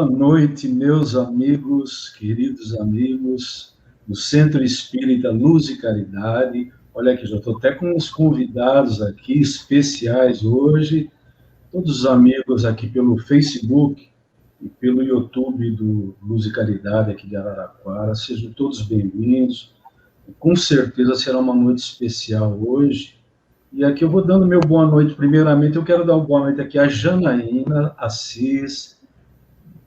boa noite, meus amigos, queridos amigos do Centro Espírita Luz e Caridade. Olha aqui, já estou até com uns convidados aqui especiais hoje, todos os amigos aqui pelo Facebook e pelo YouTube do Luz e Caridade aqui de Araraquara. Sejam todos bem-vindos. Com certeza será uma noite especial hoje. E aqui eu vou dando meu boa noite. Primeiramente, eu quero dar uma boa noite aqui à Janaína Assis.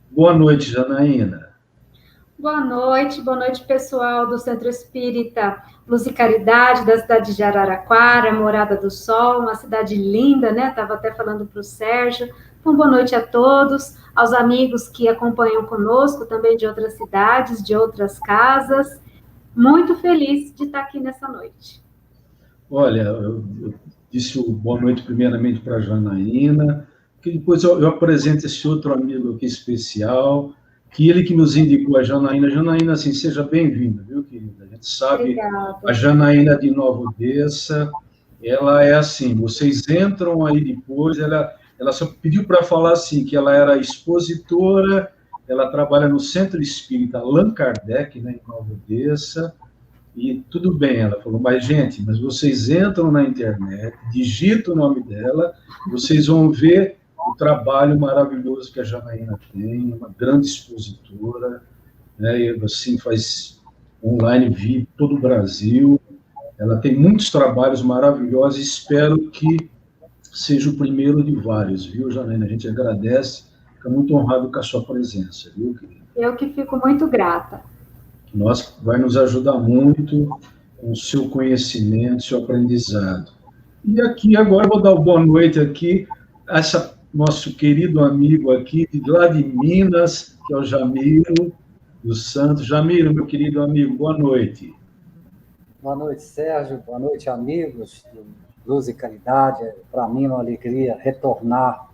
Boa noite, Janaína. Boa noite, pessoal do Centro Espírita Luz e Caridade, da cidade de Araraquara, Morada do Sol, uma cidade linda, né? Estava até falando para o Sérgio. Então, boa noite a todos, aos amigos que acompanham conosco, também de outras cidades, de outras casas. Muito feliz de estar aqui nessa noite. Olha, eu disse boa noite primeiramente para a Janaína, que depois eu apresento esse outro amigo aqui especial, que ele que nos indicou a Janaína. Janaína, assim, seja bem-vinda, viu, querida? A gente sabe, obrigada. A Janaína de Nova Odessa, ela é assim, vocês entram aí depois, ela só pediu para falar assim, que ela era expositora, ela trabalha no Centro Espírita Allan Kardec, né, em Nova Odessa, e tudo bem, ela falou, mas vocês entram na internet, digitam o nome dela, vocês vão ver o trabalho maravilhoso que a Janaína tem, uma grande expositora, né, e assim, faz online via todo o Brasil, ela tem muitos trabalhos maravilhosos, e espero que seja o primeiro de vários, viu, Janaína? A gente agradece, fica muito honrado com a sua presença, viu, querida? Eu que fico muito grata. Vai nos ajudar muito com o seu conhecimento, seu aprendizado. E aqui, agora, vou dar uma boa noite aqui a nosso querido amigo aqui, lá de Minas, que é o Jamiro dos Santos. Jamiro, meu querido amigo, boa noite. Boa noite, Sérgio. Boa noite, amigos do Luz e Caridade. Para mim é uma alegria retornar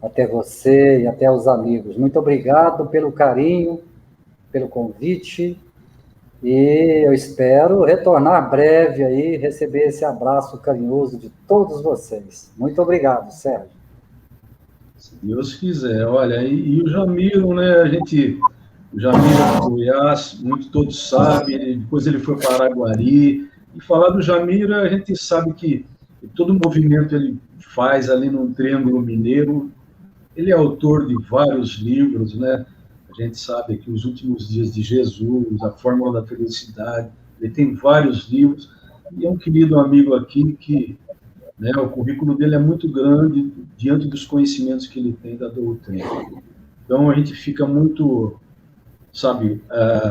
até você e até os amigos. Muito obrigado pelo carinho, pelo convite, e eu espero retornar breve aí, receber esse abraço carinhoso de todos vocês. Muito obrigado, Sérgio. Se Deus quiser. Olha, e o Jamiro, né, o Jamiro é de Goiás, todos sabem, depois ele foi para Araguari, e falar do Jamiro, a gente sabe que todo movimento ele faz ali no Triângulo Mineiro, ele é autor de vários livros, né? A gente sabe que Os Últimos Dias de Jesus, A Fórmula da Felicidade, ele tem vários livros, e é um querido amigo aqui que, né, o currículo dele é muito grande diante dos conhecimentos que ele tem da doutrina. Então, a gente fica muito,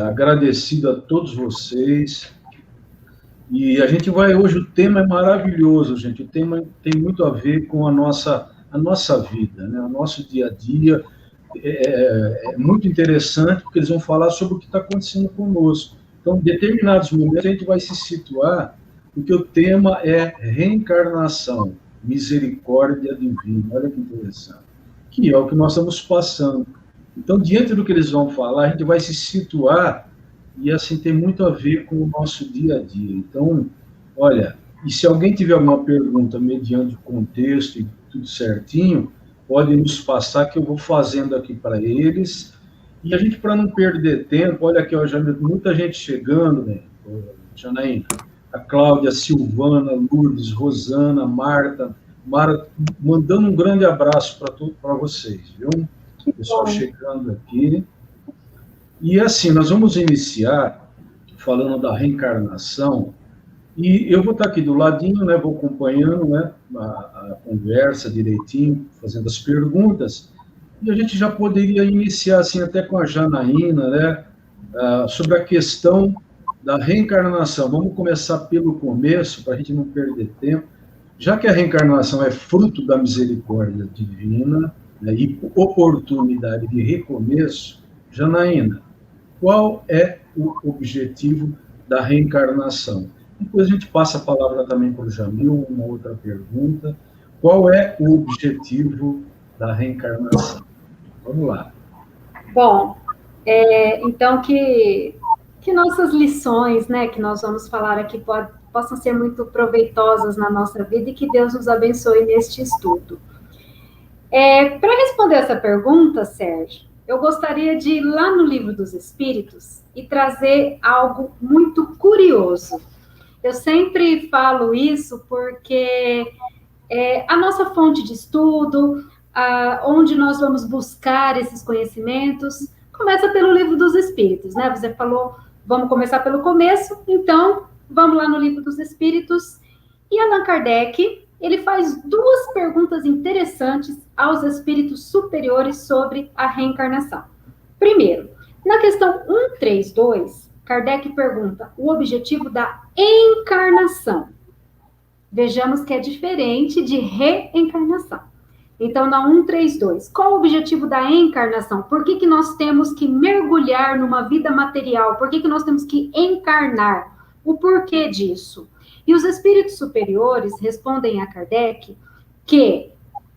agradecido a todos vocês. E a gente hoje, o tema é maravilhoso, gente, o tema tem muito a ver com a nossa vida, né, o nosso dia a dia. É muito interessante, porque eles vão falar sobre o que está acontecendo conosco. Então, em determinados momentos, a gente vai se situar, porque o tema é reencarnação, misericórdia divina. Olha que interessante. Que é o que nós estamos passando. Então, diante do que eles vão falar, a gente vai se situar, e assim, tem muito a ver com o nosso dia a dia. Então, olha, e se alguém tiver alguma pergunta mediante o contexto e tudo certinho, pode nos passar, que eu vou fazendo aqui para eles. E a gente, para não perder tempo, olha aqui, ó, já muita gente chegando, né? Janaína, a Cláudia, a Silvana, Lourdes, Rosana, Marta, Mara, mandando um grande abraço para vocês, viu? O pessoal chegando aqui. E assim, nós vamos iniciar falando da reencarnação. E eu vou estar aqui do ladinho, né, vou acompanhando, né, a conversa direitinho, fazendo as perguntas, e a gente já poderia iniciar, assim, até com a Janaína, né, sobre a questão da reencarnação. Vamos começar pelo começo, para a gente não perder tempo. Já que a reencarnação é fruto da misericórdia divina, né, e oportunidade de recomeço, Janaína, qual é o objetivo da reencarnação? Depois a gente passa a palavra também para o Jamil, uma outra pergunta. Qual é o objetivo da reencarnação? Vamos lá. Bom, então que nossas lições, né, que nós vamos falar aqui, possam ser muito proveitosas na nossa vida e que Deus nos abençoe neste estudo. Para responder essa pergunta, Sérgio, eu gostaria de ir lá no Livro dos Espíritos e trazer algo muito curioso. Eu sempre falo isso porque a nossa fonte de estudo, onde nós vamos buscar esses conhecimentos, começa pelo Livro dos Espíritos, né? Você falou, vamos começar pelo começo, então vamos lá no Livro dos Espíritos. E Allan Kardec, ele faz duas perguntas interessantes aos espíritos superiores sobre a reencarnação. Primeiro, na questão 132, Kardec pergunta o objetivo da encarnação. Vejamos que é diferente de reencarnação. Então, na 132, qual o objetivo da encarnação? Por que nós temos que mergulhar numa vida material? Por que nós temos que encarnar? O porquê disso? E os espíritos superiores respondem a Kardec que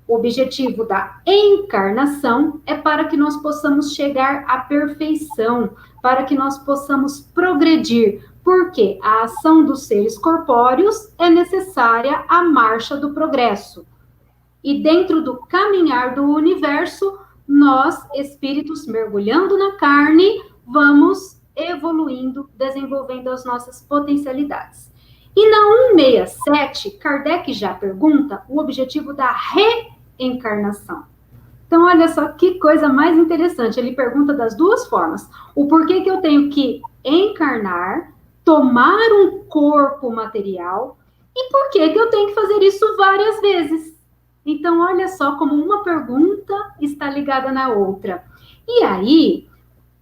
o objetivo da encarnação é para que nós possamos chegar à perfeição, para que nós possamos progredir, porque a ação dos seres corpóreos é necessária à marcha do progresso. E dentro do caminhar do universo, nós, espíritos mergulhando na carne, vamos evoluindo, desenvolvendo as nossas potencialidades. E na 167, Kardec já pergunta o objetivo da reencarnação. Então, olha só que coisa mais interessante. Ele pergunta das duas formas. O porquê que eu tenho que encarnar, tomar um corpo material, e por que eu tenho que fazer isso várias vezes. Então, olha só como uma pergunta está ligada na outra. E aí,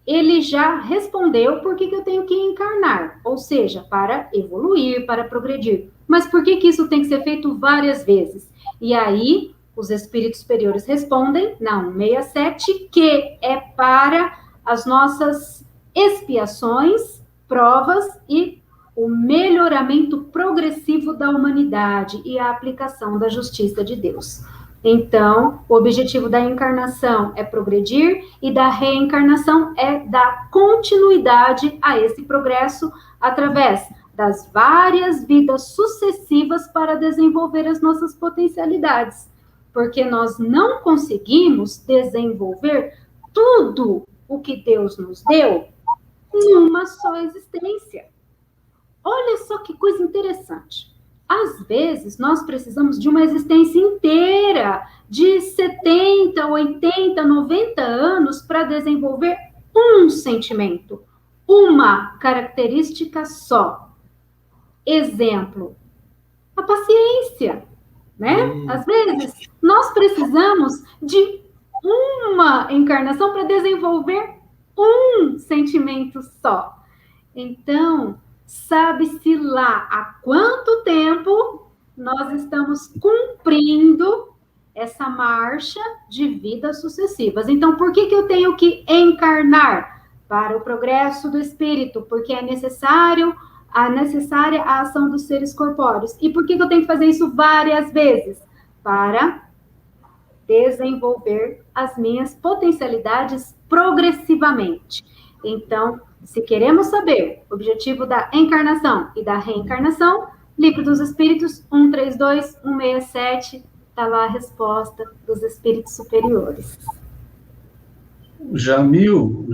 ele já respondeu por que eu tenho que encarnar, ou seja, para evoluir, para progredir. Mas por que isso tem que ser feito várias vezes? E aí, os espíritos superiores respondem, na 167, que é para as nossas expiações, provas e o melhoramento progressivo da humanidade e a aplicação da justiça de Deus. Então, o objetivo da encarnação é progredir e da reencarnação é dar continuidade a esse progresso através das várias vidas sucessivas para desenvolver as nossas potencialidades. Porque nós não conseguimos desenvolver tudo o que Deus nos deu numa só existência. Olha só que coisa interessante. Às vezes, nós precisamos de uma existência inteira, de 70, 80, 90 anos para desenvolver um sentimento, uma característica só. Exemplo, a paciência, né? Às vezes, nós precisamos de uma encarnação para desenvolver um sentimento só. Então, sabe-se lá há quanto tempo nós estamos cumprindo essa marcha de vidas sucessivas. Então, por que eu tenho que encarnar? Para o progresso do espírito, porque é necessária a ação dos seres corpóreos. E por que eu tenho que fazer isso várias vezes? Para desenvolver as minhas potencialidades progressivamente. Então, se queremos saber o objetivo da encarnação e da reencarnação, Livro dos Espíritos, 132, 167, está lá a resposta dos espíritos superiores. Jamil,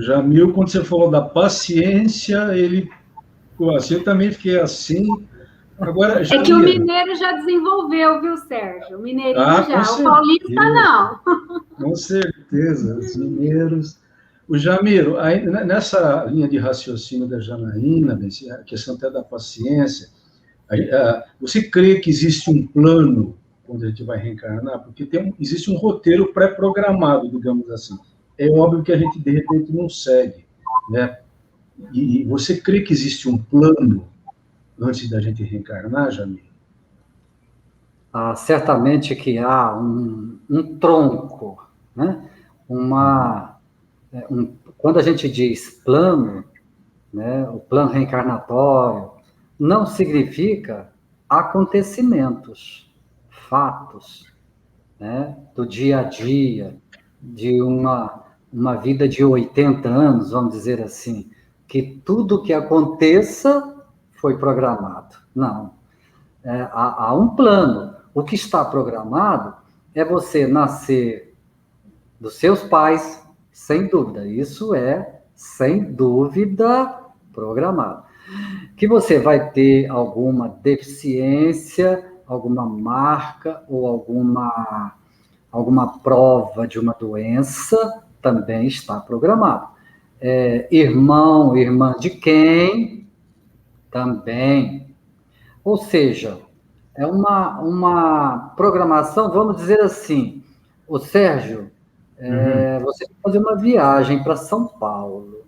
quando você falou da paciência, eu também fiquei assim. Agora, é que o mineiro já desenvolveu, viu, Sérgio? O mineirinho já, o paulista não. Com certeza, os mineiros. O Jamiro, nessa linha de raciocínio da Janaína, a questão até da paciência, você crê que existe um plano quando a gente vai reencarnar? Porque existe um roteiro pré-programado, digamos assim. É óbvio que a gente, de repente, não segue, né? E você crê que existe um plano antes da gente reencarnar, Jamiro? Certamente que há um tronco, né? Quando a gente diz plano, né, o plano reencarnatório, não significa acontecimentos, fatos, né, do dia a dia, de uma vida de 80 anos, vamos dizer assim, que tudo que aconteça foi programado. Não. Há um plano. O que está programado é você nascer dos seus pais, sem dúvida. Isso é, sem dúvida, programado. Que você vai ter alguma deficiência, alguma marca ou alguma prova de uma doença, também está programado. Irmão, irmã de quem? Também. Ou seja, é uma programação, vamos dizer assim, o Sérgio, você vai fazer uma viagem para São Paulo.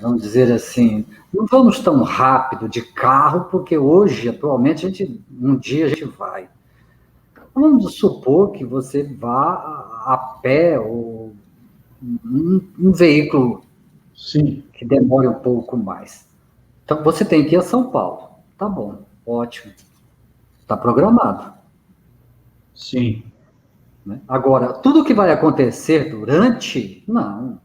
Vamos dizer assim, não vamos tão rápido de carro, porque hoje, atualmente, um dia a gente vai. Vamos supor que você vá a pé ou um veículo Sim. que demore um pouco mais. Então, você tem que ir a São Paulo. Tá bom, ótimo. Está programado. Sim. Agora, tudo que vai acontecer durante, não.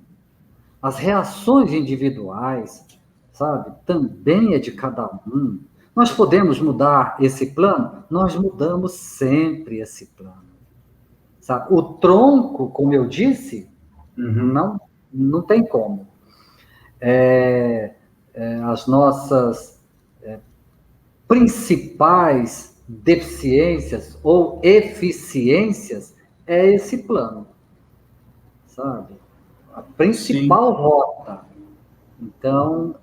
As reações individuais, sabe, também é de cada um. Nós podemos mudar esse plano? Nós mudamos sempre esse plano. Sabe? O tronco, como eu disse, não tem como. As nossas principais deficiências ou eficiências é esse plano, sabe? A principal rota. Então,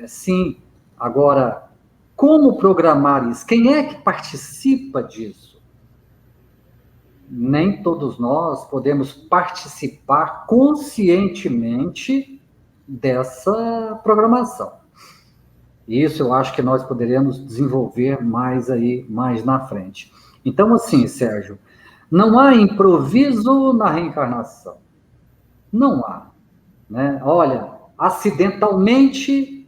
sim. Agora, como programar isso? Quem é que participa disso? Nem todos nós podemos participar conscientemente dessa programação. Isso eu acho que nós poderíamos desenvolver mais na frente. Então, assim, Sérgio, não há improviso na reencarnação. Não há. Né? Olha, acidentalmente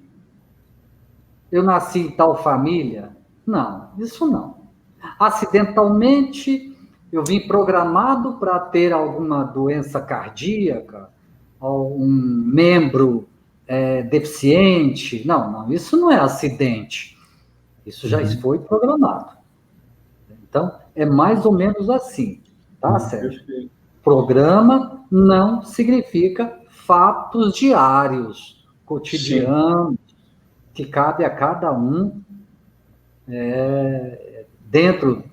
eu nasci em tal família. Não, isso não. Acidentalmente eu vim programado para ter alguma doença cardíaca, ou um membro deficiente. Não, isso não é acidente. Isso já foi programado. Então, é mais ou menos assim, tá, Sérgio? Perfeito. Programa não significa fatos diários, cotidianos, que cabe a cada um, dentro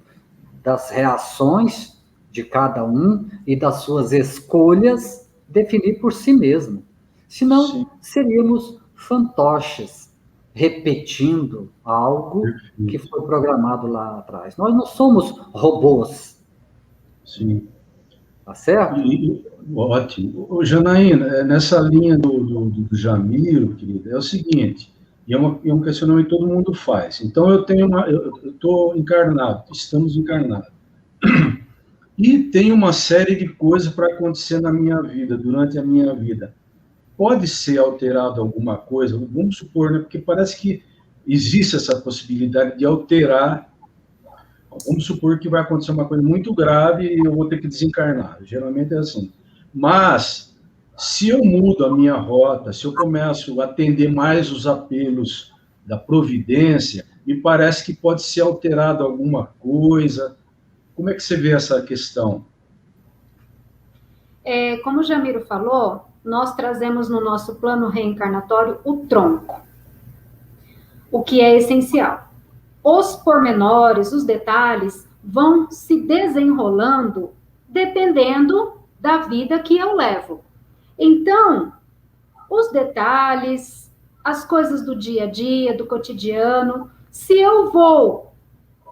das reações de cada um e das suas escolhas, definir por si mesmo. Senão, seríamos fantoches, repetindo algo que foi programado lá atrás. Nós não somos robôs. Sim. Tá certo? Ótimo. Ô, Janaína, nessa linha do Jamiro, querida, é o seguinte, e é um questionamento que todo mundo faz. Então, eu estou encarnado, estamos encarnados. E tem uma série de coisas para acontecer na minha vida, durante a minha vida. Pode ser alterado alguma coisa? Vamos supor, né? Porque parece que existe essa possibilidade de alterar. Vamos supor que vai acontecer uma coisa muito grave e eu vou ter que desencarnar. Geralmente é assim. Mas, se eu mudo a minha rota, se eu começo a atender mais os apelos da providência, me parece que pode ser alterado alguma coisa. Como é que você vê essa questão? Como o Jamiro falou, nós trazemos no nosso plano reencarnatório o tronco, o que é essencial. Os pormenores, os detalhes, vão se desenrolando dependendo da vida que eu levo. Então, os detalhes, as coisas do dia a dia, do cotidiano, se eu vou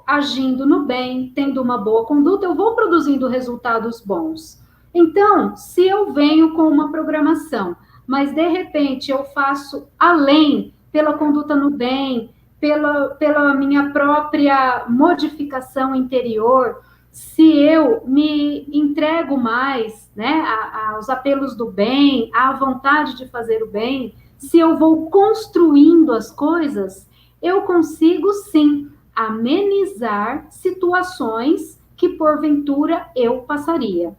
agindo no bem, tendo uma boa conduta, eu vou produzindo resultados bons. Então, se eu venho com uma programação, mas de repente eu faço além pela conduta no bem, pela minha própria modificação interior, se eu me entrego mais, né, aos apelos do bem, à vontade de fazer o bem, se eu vou construindo as coisas, eu consigo sim amenizar situações que porventura eu passaria.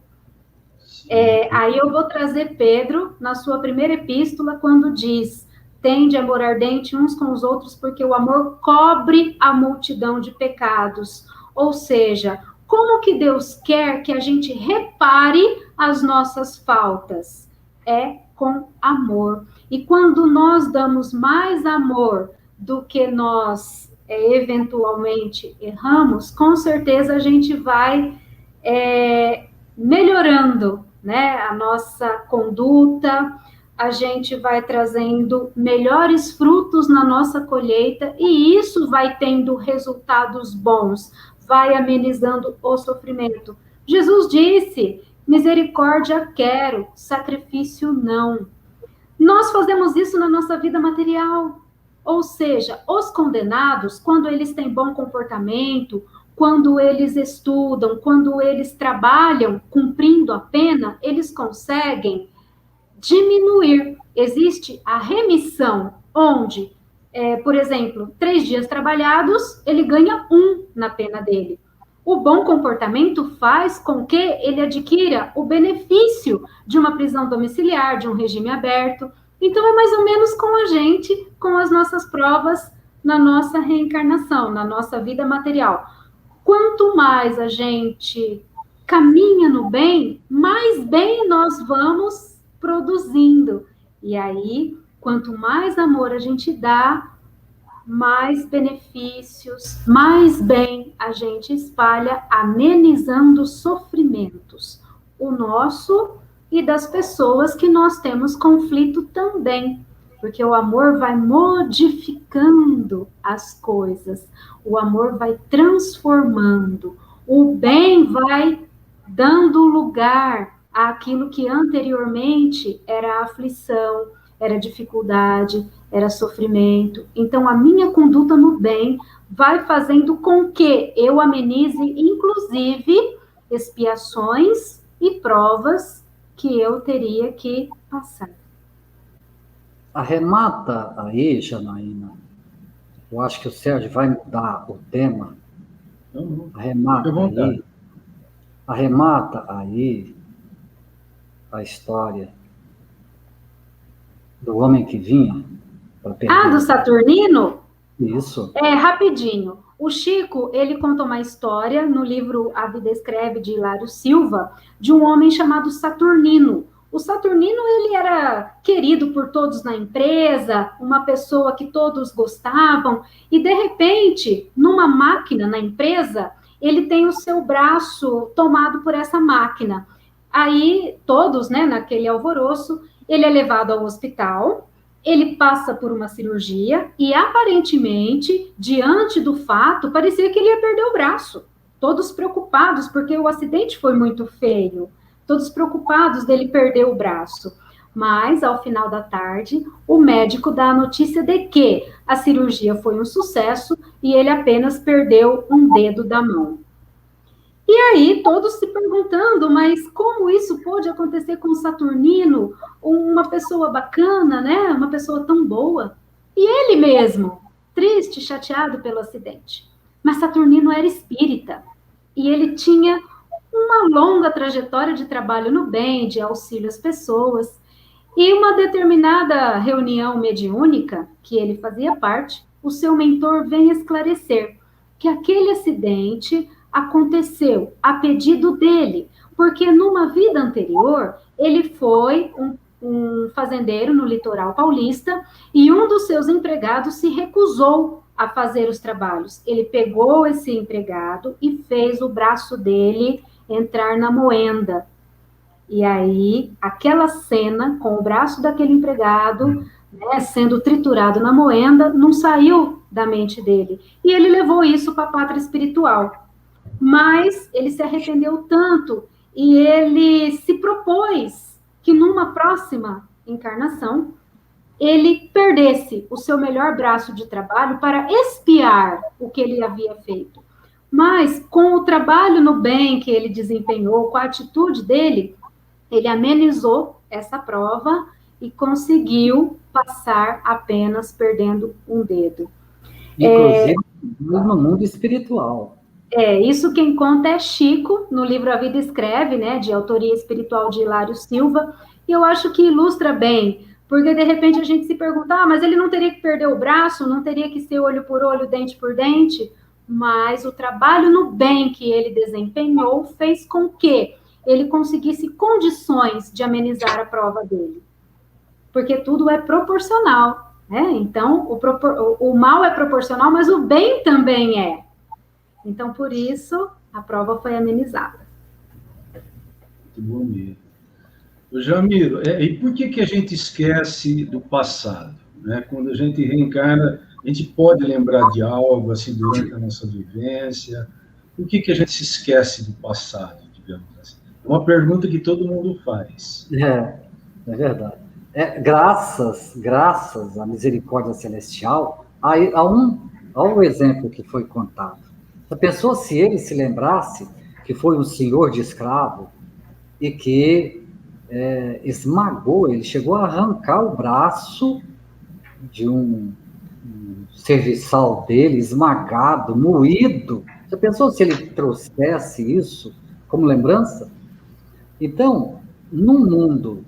Aí eu vou trazer Pedro na sua primeira epístola, quando diz: tende amor ardente uns com os outros, porque o amor cobre a multidão de pecados. Ou seja, como que Deus quer que a gente repare as nossas faltas? É com amor. E quando nós damos mais amor do que nós eventualmente erramos, com certeza a gente vai melhorando, né, a nossa conduta, a gente vai trazendo melhores frutos na nossa colheita, e isso vai tendo resultados bons, vai amenizando o sofrimento. Jesus disse: misericórdia quero, sacrifício não. Nós fazemos isso na nossa vida material. Ou seja, os condenados, quando eles têm bom comportamento, quando eles estudam, quando eles trabalham cumprindo a pena, eles conseguem diminuir. Existe a remissão, onde, por exemplo, 3 dias trabalhados, ele ganha 1 na pena dele. O bom comportamento faz com que ele adquira o benefício de uma prisão domiciliar, de um regime aberto. Então, é mais ou menos com a gente, com as nossas provas na nossa reencarnação, na nossa vida material. Quanto mais a gente caminha no bem, mais bem nós vamos produzindo. E aí, quanto mais amor a gente dá, mais benefícios, mais bem a gente espalha, amenizando sofrimentos, o nosso e das pessoas que nós temos conflito também, porque o amor vai modificando as coisas, o amor vai transformando, o bem vai dando lugar àquilo que anteriormente era aflição, era dificuldade, era sofrimento. Então, a minha conduta no bem vai fazendo com que eu amenize, inclusive, expiações e provas que eu teria que passar. Arremata aí, Janaína. Eu acho que o Sérgio vai mudar o tema. Arremata aí a história do homem que vinha para perder. Do Saturnino? Isso. Rapidinho. O Chico, ele conta uma história no livro A Vida Escreve, de Hilário Silva, de um homem chamado Saturnino. O Saturnino, ele era querido por todos na empresa, uma pessoa que todos gostavam, e de repente, numa máquina na empresa, ele tem o seu braço tomado por essa máquina. Aí, todos, né, naquele alvoroço, ele é levado ao hospital, ele passa por uma cirurgia e, aparentemente, diante do fato, parecia que ele ia perder o braço. Todos preocupados, porque o acidente foi muito feio. Todos preocupados dele perder o braço. Mas, ao final da tarde, o médico dá a notícia de que a cirurgia foi um sucesso e ele apenas perdeu um dedo da mão. E aí, todos se perguntando, mas como isso pôde acontecer com o Saturnino, uma pessoa bacana, né? Uma pessoa tão boa. E ele mesmo, triste, chateado pelo acidente. Mas Saturnino era espírita, e ele tinha uma longa trajetória de trabalho no bem, de auxílio às pessoas. E uma determinada reunião mediúnica, que ele fazia parte, o seu mentor vem esclarecer que aquele acidente aconteceu a pedido dele, porque numa vida anterior, ele foi um fazendeiro no litoral paulista e um dos seus empregados se recusou a fazer os trabalhos. Ele pegou esse empregado e fez o braço dele entrar na moenda. E aí, aquela cena com o braço daquele empregado, né, sendo triturado na moenda, não saiu da mente dele. E ele levou isso para a pátria espiritual. Mas ele se arrependeu tanto e ele se propôs que numa próxima encarnação ele perdesse o seu melhor braço de trabalho para expiar o que ele havia feito. Mas com o trabalho no bem que ele desempenhou, com a atitude dele, ele amenizou essa prova e conseguiu passar apenas perdendo um dedo. Inclusive no mundo espiritual. Isso quem conta é Chico, no livro A Vida Escreve, né, de autoria espiritual de Hilário Silva, e eu acho que ilustra bem, porque de repente a gente se pergunta, mas ele não teria que perder o braço, não teria que ser olho por olho, dente por dente? mas o trabalho no bem que ele desempenhou fez com que ele conseguisse condições de amenizar a prova dele. Porque tudo é proporcional, né? Então, o mal é proporcional, mas o bem também é. Então, por isso, a prova foi amenizada. Muito bom mesmo. Jamiro, e por que a gente esquece do passado? Né? Quando a gente reencarna, a gente pode lembrar de algo assim durante a nossa vivência? Por que a gente se esquece do passado, digamos assim? É uma pergunta que todo mundo faz. É verdade. Graças à misericórdia celestial, ao exemplo que foi contado. A pessoa, se ele se lembrasse que foi um senhor de escravo e que esmagou, ele chegou a arrancar o braço de um serviçal dele, esmagado, moído. Você pensou se ele trouxesse isso como lembrança? Então, num mundo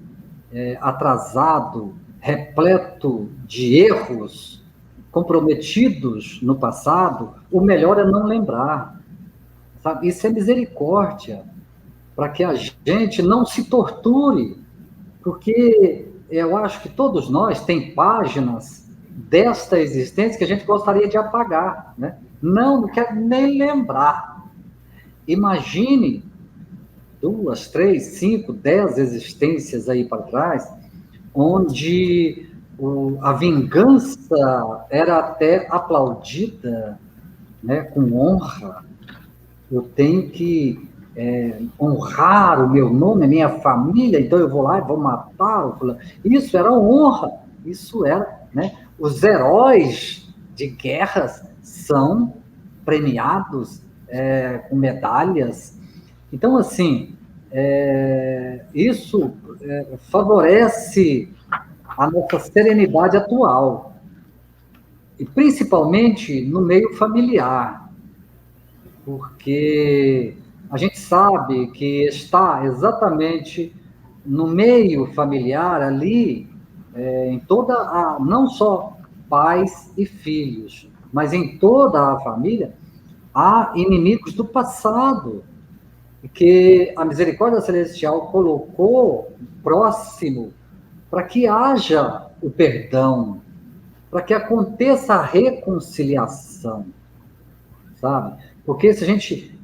atrasado, repleto de erros, comprometidos no passado, o melhor é não lembrar. Sabe? Isso é misericórdia, para que a gente não se torture, porque eu acho que todos nós tem páginas desta existência que a gente gostaria de apagar, né? Não quero nem lembrar. Imagine 2, 3, 5, 10 existências aí para trás, onde a vingança era até aplaudida, né, com honra. Eu tenho que honrar o meu nome, a minha família, então eu vou lá e vou matar o fulano. Isso era honra, isso era, né? Os heróis de guerras são premiados com medalhas. Então, assim, isso favorece a nossa serenidade atual, e principalmente no meio familiar, porque a gente sabe que está exatamente no meio familiar ali, em toda não só pais e filhos, mas em toda a família, há inimigos do passado, que a misericórdia celestial colocou próximo para que haja o perdão, para que aconteça a reconciliação, sabe? Porque se a gente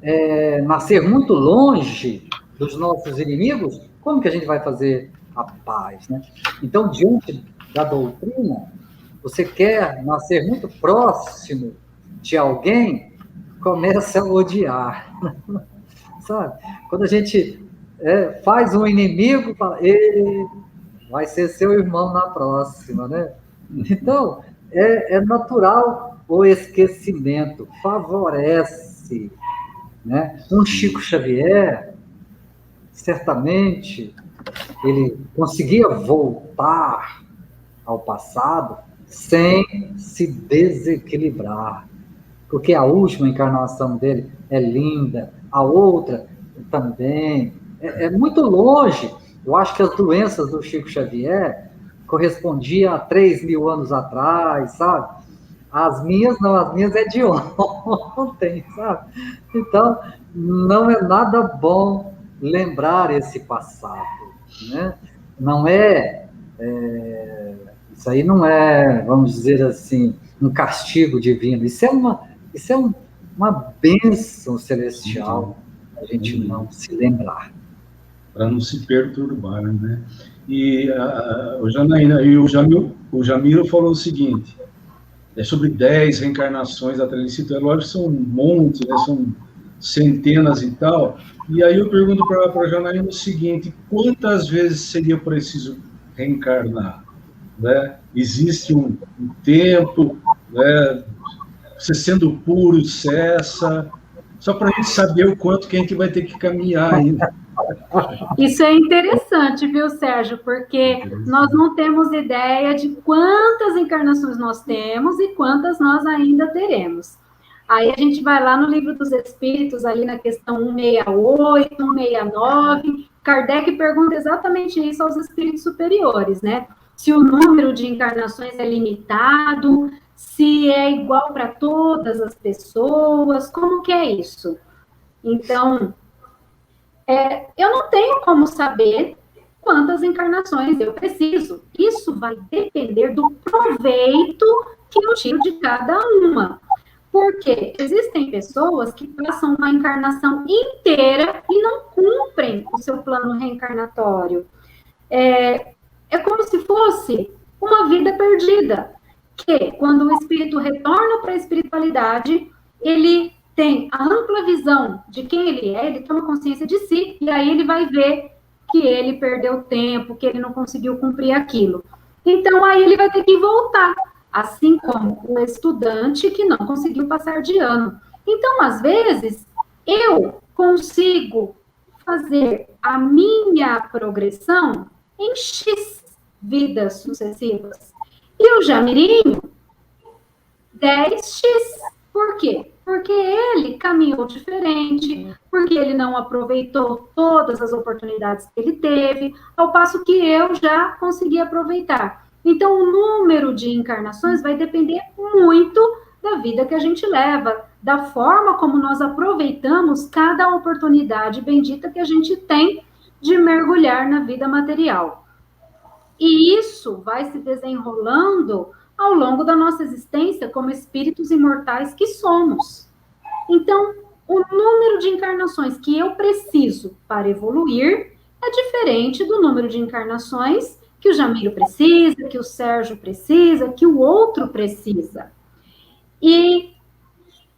nascer muito longe dos nossos inimigos, como que a gente vai fazer a paz, né? Então, diante da doutrina, você quer nascer muito próximo de alguém, começa a odiar, sabe? Quando a gente faz um inimigo, fala, ele vai ser seu irmão na próxima, né? Então, é natural o esquecimento, favorece, né? Um Chico Xavier, certamente, ele conseguia voltar ao passado sem se desequilibrar, porque a última encarnação dele é linda, a outra também, é muito longe. Eu acho que as doenças do Chico Xavier correspondiam a 3.000 anos atrás, sabe? As minhas não, as minhas é de ontem, sabe? Então, não é nada bom lembrar esse passado, né? Não isso aí não é, vamos dizer assim, um castigo divino, isso é uma bênção celestial, a gente não se lembrar. Para não se perturbar, né? E o Janaína e o Jamiro falou o seguinte, sobre 10 reencarnações atrás, ele citou, lógico que são um monte, né? São centenas e tal, e aí eu pergunto para a Janaína o seguinte, quantas vezes seria preciso reencarnar? Né? Existe um tempo, né? Você sendo puro, cessa, só para a gente saber o quanto que a gente vai ter que caminhar ainda. Isso é interessante, viu, Sérgio? Porque nós não temos ideia de quantas encarnações nós temos e quantas nós ainda teremos. Aí a gente vai lá no Livro dos Espíritos, ali na questão 168, 169, Kardec pergunta exatamente isso aos espíritos superiores, né? Se o número de encarnações é limitado, se é igual para todas as pessoas, como que é isso? Então, eu não tenho como saber quantas encarnações eu preciso. Isso vai depender do proveito que eu tiro de cada uma. Porque existem pessoas que passam uma encarnação inteira e não cumprem o seu plano reencarnatório. É como se fosse uma vida perdida, que quando o espírito retorna para a espiritualidade, ele tem a ampla visão de quem ele toma consciência de si, e aí ele vai ver que ele perdeu tempo, que ele não conseguiu cumprir aquilo. Então, aí ele vai ter que voltar, assim como o estudante que não conseguiu passar de ano. Então, às vezes, eu consigo fazer a minha progressão em X vidas sucessivas. E o Jamirinho, 10x. Por quê? Porque ele caminhou diferente, porque ele não aproveitou todas as oportunidades que ele teve, ao passo que eu já consegui aproveitar. Então, o número de encarnações vai depender muito da vida que a gente leva, da forma como nós aproveitamos cada oportunidade bendita que a gente tem de mergulhar na vida material. E isso vai se desenrolando ao longo da nossa existência como espíritos imortais que somos. Então, o número de encarnações que eu preciso para evoluir é diferente do número de encarnações que o Jamiro precisa, que o Sérgio precisa, que o outro precisa. E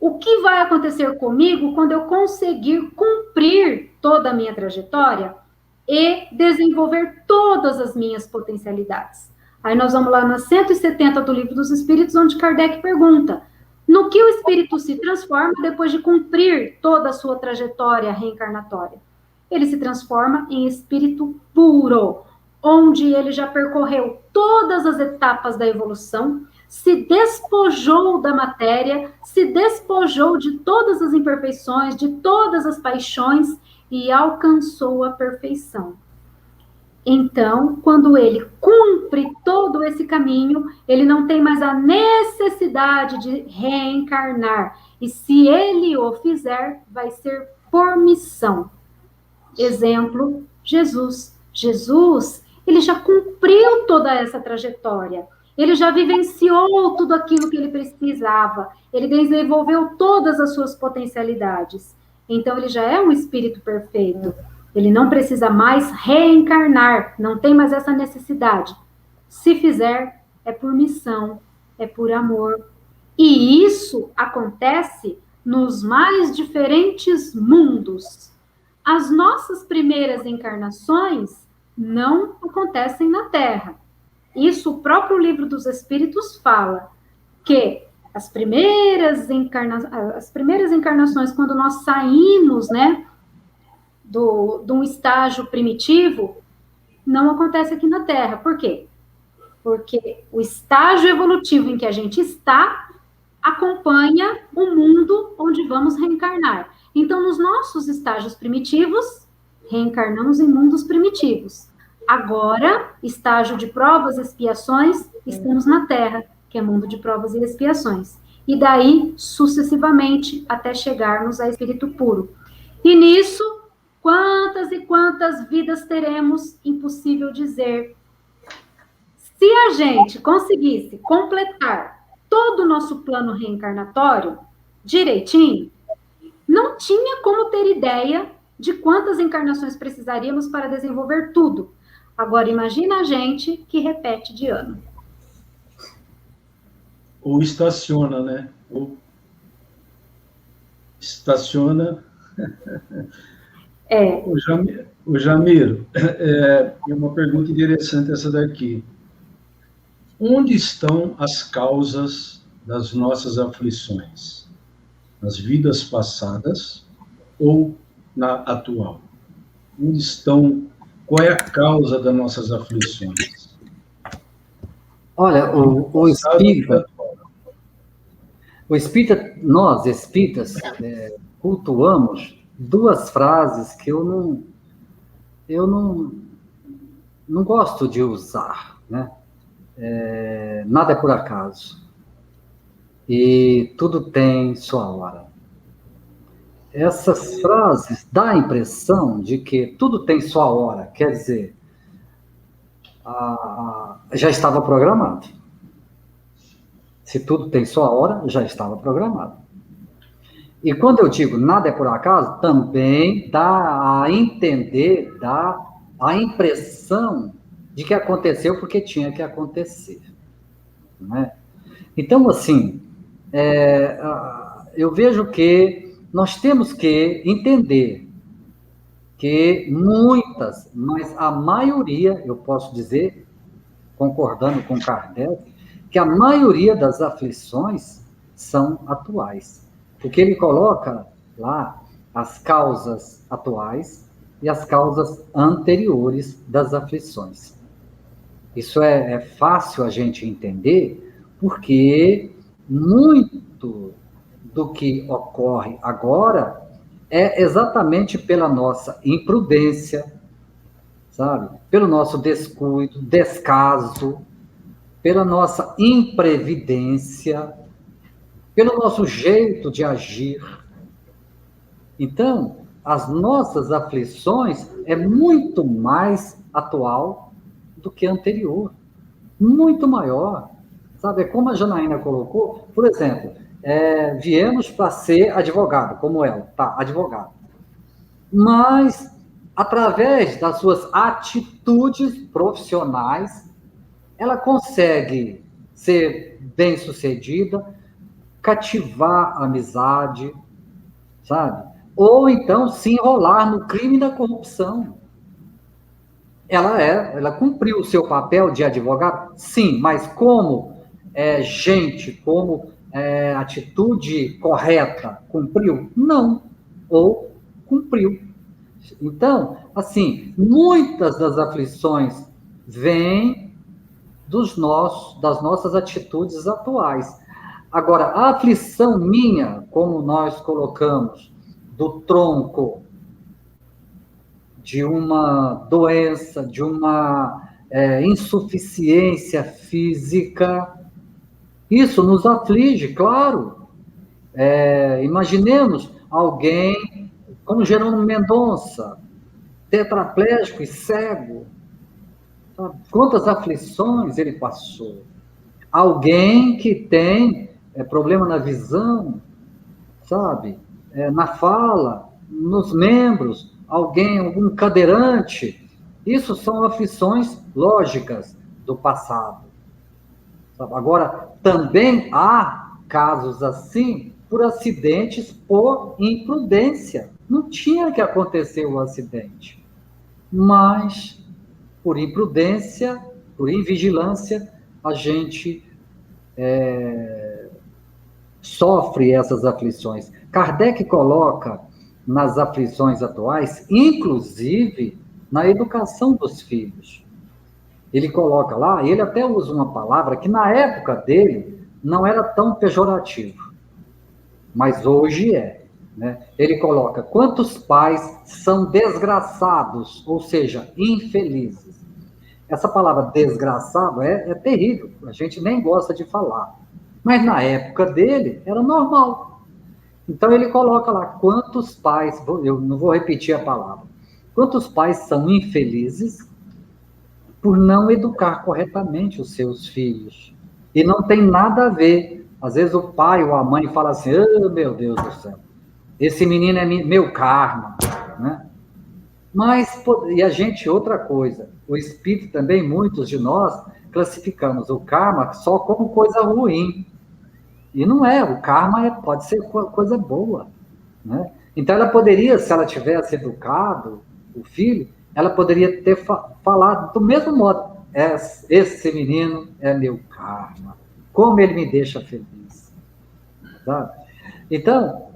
o que vai acontecer comigo quando eu conseguir cumprir toda a minha trajetória e desenvolver todas as minhas potencialidades? Aí nós vamos lá na 170 do Livro dos Espíritos, onde Kardec pergunta: no que o espírito se transforma depois de cumprir toda a sua trajetória reencarnatória? Ele se transforma em espírito puro, onde ele já percorreu todas as etapas da evolução, se despojou da matéria, se despojou de todas as imperfeições, de todas as paixões e alcançou a perfeição. Então, quando ele cumpre todo esse caminho, ele não tem mais a necessidade de reencarnar. E se ele o fizer, vai ser por missão. Exemplo, Jesus. Jesus, ele já cumpriu toda essa trajetória. Ele já vivenciou tudo aquilo que ele precisava. Ele desenvolveu todas as suas potencialidades. Então, ele já é um espírito perfeito. Ele não precisa mais reencarnar, não tem mais essa necessidade. Se fizer, é por missão, é por amor. E isso acontece nos mais diferentes mundos. As nossas primeiras encarnações não acontecem na Terra. Isso o próprio Livro dos Espíritos fala, que as primeiras encarnações, quando nós saímos, né, de um estágio primitivo, não acontece aqui na Terra. Por quê? Porque o estágio evolutivo em que a gente está acompanha o mundo onde vamos reencarnar. Então, nos nossos estágios primitivos, reencarnamos em mundos primitivos. Agora, estágio de provas e expiações, estamos na Terra, que é mundo de provas e expiações. E daí, sucessivamente, até chegarmos a espírito puro. E nisso, quantas e quantas vidas teremos? Impossível dizer. Se a gente conseguisse completar todo o nosso plano reencarnatório direitinho, não tinha como ter ideia de quantas encarnações precisaríamos para desenvolver tudo. Agora, imagina a gente que repete de ano. Ou estaciona, né? Ou estaciona... O Jamiro, é uma pergunta interessante essa daqui. Onde estão as causas das nossas aflições? Nas vidas passadas ou na atual? Onde estão? Qual é a causa das nossas aflições? Olha, o espírita, nós espíritas, cultuamos duas frases que eu não gosto de usar, né? Nada é por acaso. e tudo tem sua hora. Essas frases dão a impressão de que tudo tem sua hora, quer dizer, já estava programado. Se tudo tem sua hora, já estava programado. E quando eu digo nada é por acaso, também dá a entender, dá a impressão de que aconteceu porque tinha que acontecer. Né? Então, assim, eu vejo que nós temos que entender que muitas, mas a maioria, eu posso dizer, concordando com Kardec, que a maioria das aflições são atuais. Porque ele coloca lá as causas atuais e as causas anteriores das aflições. Isso é fácil a gente entender, porque muito do que ocorre agora é exatamente pela nossa imprudência, sabe? Pelo nosso descuido, descaso, pela nossa imprevidência, pelo nosso jeito de agir. Então, as nossas aflições é muito mais atual do que anterior. Muito maior. Sabe, é como a Janaína colocou, por exemplo, viemos para ser advogado, como ela, tá, advogado. Mas, através das suas atitudes profissionais, ela consegue ser bem-sucedida, cativar a amizade, sabe? Ou então se enrolar no crime da corrupção. Ela cumpriu o seu papel de advogado? Sim, mas como gente, como atitude correta, cumpriu? Não. Ou cumpriu. Então, assim, muitas das aflições vêm das nossas atitudes atuais. Agora, a aflição minha, como nós colocamos, do tronco, de uma doença, de uma insuficiência física, isso nos aflige, claro. Imaginemos alguém como Jerônimo Mendonça, tetraplégico e cego. Sabe? Quantas aflições ele passou. Alguém que tem problema na visão, sabe? Na fala, nos membros, algum cadeirante. Isso são aflições lógicas do passado. Sabe? Agora, também há casos assim por acidentes por imprudência. Não tinha que acontecer o acidente. Mas, por imprudência, por invigilância, a gente sofre essas aflições. Kardec coloca nas aflições atuais, inclusive na educação dos filhos. Ele coloca lá, ele até usa uma palavra que na época dele não era tão pejorativo, mas hoje é. Né? Ele coloca, quantos pais são desgraçados, ou seja, infelizes. Essa palavra desgraçado é terrível, a gente nem gosta de falar. Mas na época dele era normal. Então ele coloca lá, quantos pais, eu não vou repetir a palavra, quantos pais são infelizes por não educar corretamente os seus filhos. E não tem nada a ver. Às vezes o pai ou a mãe fala assim, oh, meu Deus do céu, esse menino é meu karma, né? Mas, e a gente, outra coisa, o espírito também, muitos de nós, classificamos o karma só como coisa ruim. E não é, o karma pode ser coisa boa, né? Então ela poderia, se ela tivesse educado o filho, ela poderia ter falado do mesmo modo, esse menino é meu karma, como ele me deixa feliz. Sabe? Então,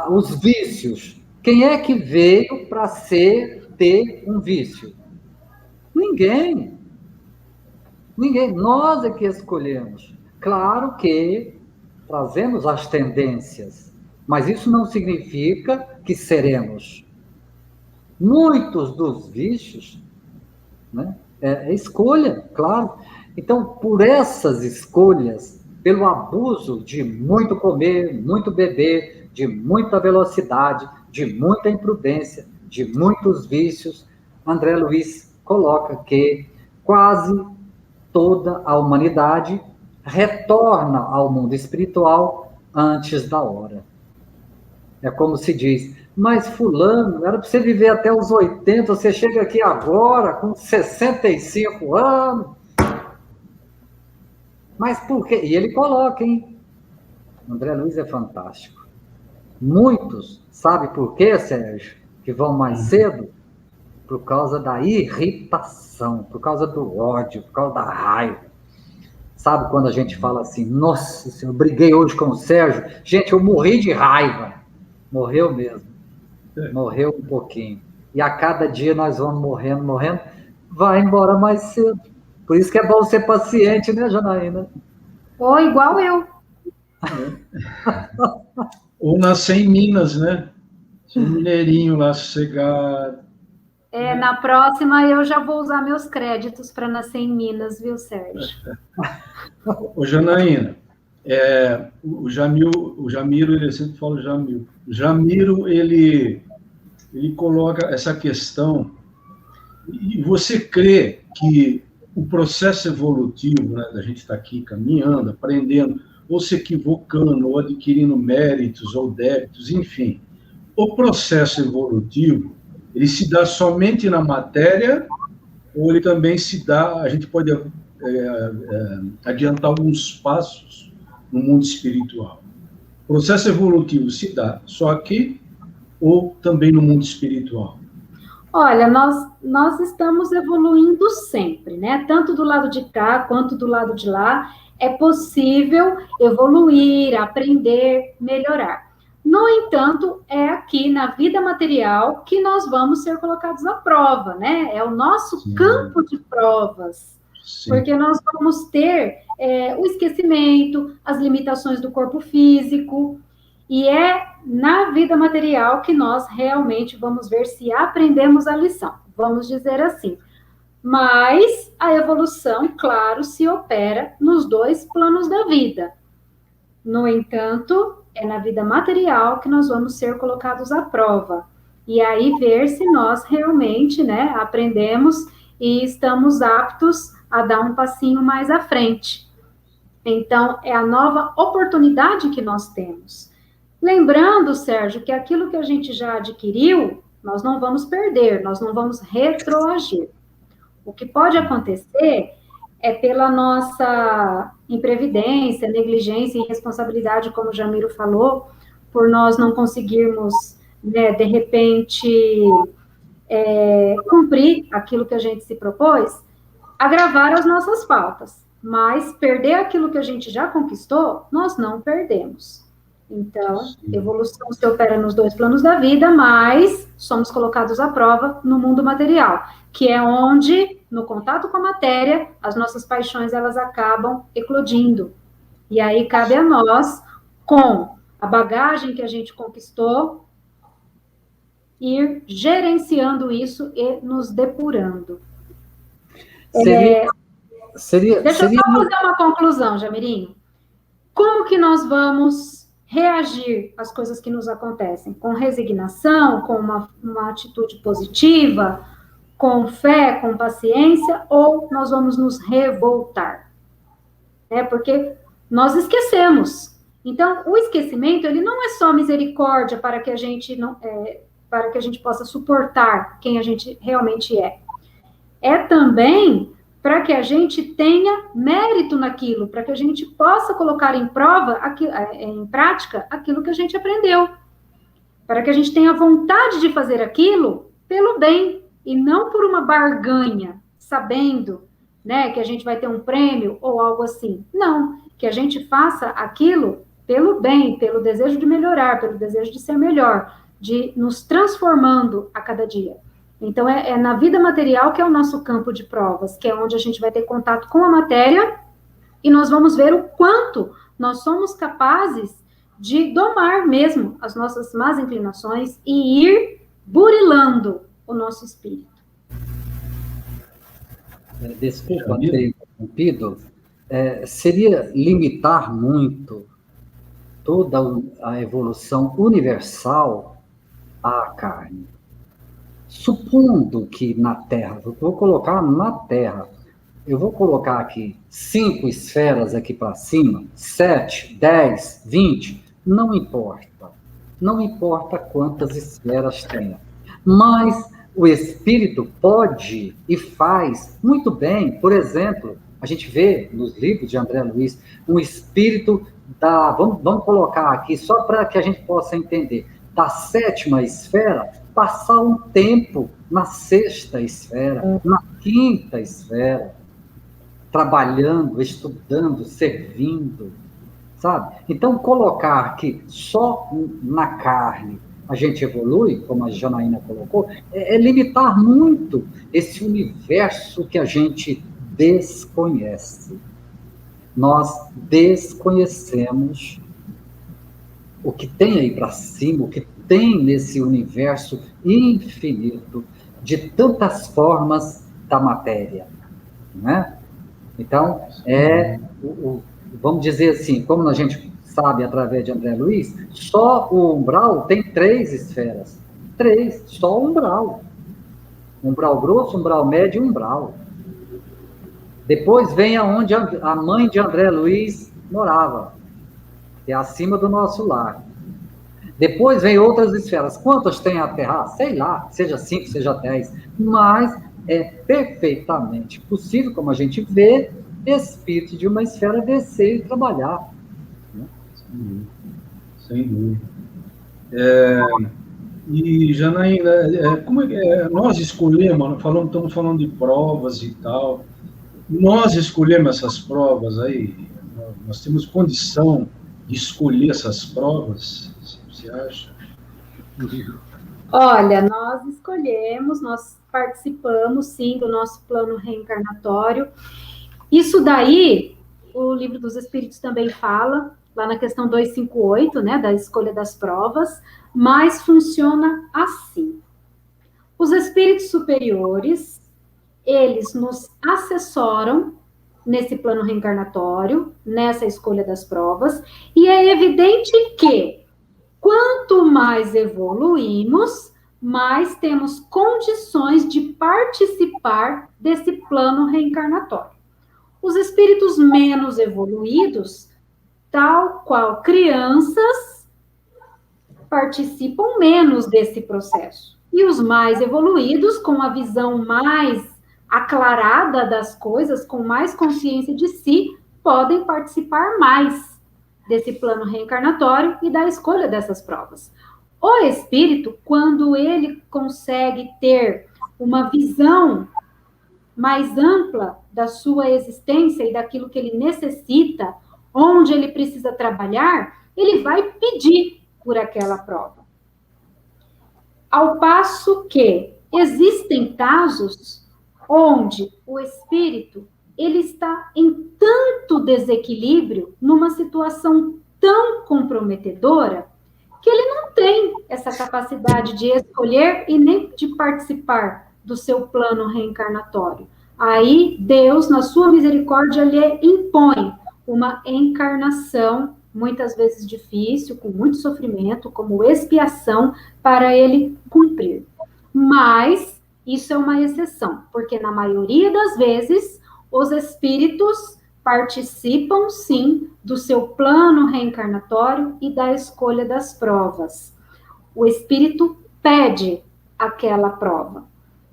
os vícios, quem é que veio para ter um vício? Ninguém. Nós é que escolhemos. Claro que trazemos as tendências, mas isso não significa que seremos. Muitos dos vícios, né, é escolha, claro. Então, por essas escolhas, pelo abuso de muito comer, muito beber, de muita velocidade, de muita imprudência, de muitos vícios, André Luiz coloca que quase toda a humanidade retorna ao mundo espiritual antes da hora. É como se diz, mas fulano, era para você viver até os 80, você chega aqui agora com 65 anos. Mas por quê? E ele coloca, hein? André Luiz é fantástico. Muitos, sabe por quê, Sérgio? Que vão mais cedo? Por causa da irritação, por causa do ódio, por causa da raiva. Sabe quando a gente fala assim, nossa, eu briguei hoje com o Sérgio, gente, eu morri de raiva. Morreu mesmo. Morreu um pouquinho. E a cada dia nós vamos morrendo, vai embora mais cedo. Por isso que é bom ser paciente, né, Janaína? Ou igual eu. Ou nascer em Minas, né? Ser mineirinho lá, sossegado. Na próxima eu já vou usar meus créditos para nascer em Minas, viu, Sérgio? Ô, Janaína, o Jamiro, ele sempre fala Jamiro. O Jamiro, ele coloca essa questão, e você crê que o processo evolutivo, né, da gente estar aqui caminhando, aprendendo, ou se equivocando, ou adquirindo méritos ou débitos, enfim, o processo evolutivo, ele se dá somente na matéria, ou ele também se dá, a gente pode adiantar alguns passos no mundo espiritual. O processo evolutivo se dá só aqui, ou também no mundo espiritual? Olha, nós estamos evoluindo sempre, né? Tanto do lado de cá, quanto do lado de lá, é possível evoluir, aprender, melhorar. No entanto, é aqui na vida material que nós vamos ser colocados à prova, né? É o nosso campo de provas. Sim. Porque nós vamos ter o esquecimento, as limitações do corpo físico, e é na vida material que nós realmente vamos ver se aprendemos a lição, vamos dizer assim. Mas a evolução, claro, se opera nos dois planos da vida. No entanto, é na vida material que nós vamos ser colocados à prova. E aí ver se nós realmente, né, aprendemos e estamos aptos a dar um passinho mais à frente. Então, é a nova oportunidade que nós temos. Lembrando, Sérgio, que aquilo que a gente já adquiriu, nós não vamos perder, nós não vamos retroagir. O que pode acontecer é pela nossa imprevidência, negligência e irresponsabilidade, como o Jamiro falou, por nós não conseguirmos, né, de repente, cumprir aquilo que a gente se propôs, agravar as nossas faltas. Mas perder aquilo que a gente já conquistou, nós não perdemos. Então, evolução se opera nos dois planos da vida, mas somos colocados à prova no mundo material, que é onde, no contato com a matéria, as nossas paixões, elas acabam eclodindo. E aí cabe a nós, com a bagagem que a gente conquistou, ir gerenciando isso e nos depurando. Deixa eu só fazer uma conclusão, Jamirinho. Como que nós vamos reagir às coisas que nos acontecem? Com resignação, com uma atitude positiva, com fé, com paciência, ou nós vamos nos revoltar? Porque nós esquecemos. Então, o esquecimento, ele não é só misericórdia para que a gente possa suportar quem a gente realmente é. É também para que a gente tenha mérito naquilo, para que a gente possa colocar em prática aquilo que a gente aprendeu. Para que a gente tenha vontade de fazer aquilo pelo bem, e não por uma barganha, sabendo, né, que a gente vai ter um prêmio ou algo assim. Não, que a gente faça aquilo pelo bem, pelo desejo de melhorar, pelo desejo de ser melhor, de nos transformando a cada dia. Então, é na vida material que é o nosso campo de provas, que é onde a gente vai ter contato com a matéria, e nós vamos ver o quanto nós somos capazes de domar mesmo as nossas más inclinações e ir burilando o nosso espírito. Desculpa ter interrompido. seria limitar muito toda a evolução universal à carne. Supondo que na Terra, vou colocar na Terra, eu vou colocar aqui 5 esferas aqui para cima, 7, 10, 20, não importa. Não importa quantas esferas tenha. Mas o espírito pode e faz muito bem. Por exemplo, a gente vê nos livros de André Luiz, um espírito da... Vamos colocar aqui, só para que a gente possa entender, da 7ª esfera, passar um tempo na 6ª esfera, na 5ª esfera, trabalhando, estudando, servindo, sabe? Então, colocar que só na carne a gente evolui, como a Janaína colocou, é limitar muito esse universo que a gente desconhece. Nós desconhecemos o que tem aí para cima, o que tem nesse universo infinito de tantas formas da matéria, né? Então, vamos dizer assim, como a gente sabe através de André Luiz, só o umbral tem 3 esferas. 3, só o umbral. Umbral grosso, umbral médio e umbral. Depois vem aonde a mãe de André Luiz morava, que é acima do nosso lar. Depois vem outras esferas. Quantas tem a Terra? Sei lá, seja 5, seja 10. Mas é perfeitamente possível, como a gente vê, espírito de uma esfera descer e trabalhar. Sem dúvida. E, Janaína, como é que nós escolhemos, estamos falando de provas e tal, nós escolhemos essas provas aí? Nós temos condição de escolher essas provas, você acha? Olha, nós escolhemos, nós participamos, sim, do nosso plano reencarnatório. Isso daí, o Livro dos Espíritos também fala, lá na questão 258, né, da escolha das provas, mas funciona assim. Os espíritos superiores, eles nos assessoram nesse plano reencarnatório, nessa escolha das provas, e é evidente que quanto mais evoluímos, mais temos condições de participar desse plano reencarnatório. Os espíritos menos evoluídos, tal qual crianças, participam menos desse processo. E os mais evoluídos, com a visão mais aclarada das coisas, com mais consciência de si, podem participar mais desse plano reencarnatório e da escolha dessas provas. O espírito, quando ele consegue ter uma visão mais ampla da sua existência e daquilo que ele necessita, onde ele precisa trabalhar, ele vai pedir por aquela prova. Ao passo que existem casos onde o espírito ele está em tanto desequilíbrio, numa situação tão comprometedora, que ele não tem essa capacidade de escolher e nem de participar do seu plano reencarnatório. Aí, Deus, na sua misericórdia, lhe impõe uma encarnação, muitas vezes difícil, com muito sofrimento, como expiação, para ele cumprir. Mas isso é uma exceção, porque na maioria das vezes, os espíritos participam, sim, do seu plano reencarnatório e da escolha das provas. O espírito pede aquela prova,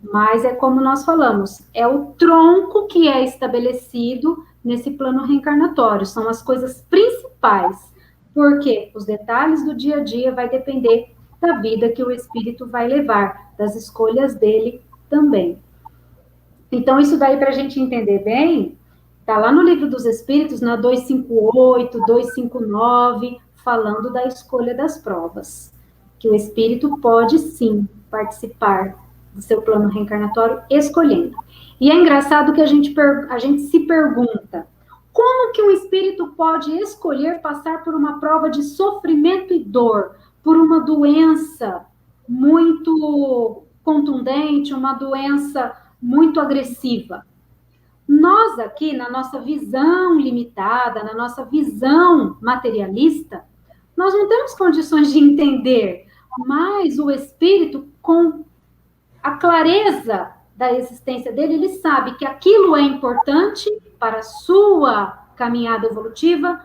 mas é como nós falamos, é o tronco que é estabelecido nesse plano reencarnatório, são as coisas principais, porque os detalhes do dia a dia vai depender da vida que o espírito vai levar, das escolhas dele também. Então, isso daí, para a gente entender bem, está lá no Livro dos Espíritos, na 258, 259, falando da escolha das provas, que o espírito pode, sim, participar do seu plano reencarnatório escolhendo. E é engraçado que a gente se pergunta, como que um espírito pode escolher passar por uma prova de sofrimento e dor, por uma doença muito contundente, uma doença muito agressiva? Nós aqui, na nossa visão limitada, na nossa visão materialista, nós não temos condições de entender, mas o espírito, com a clareza da existência dele, ele sabe que aquilo é importante para a sua caminhada evolutiva,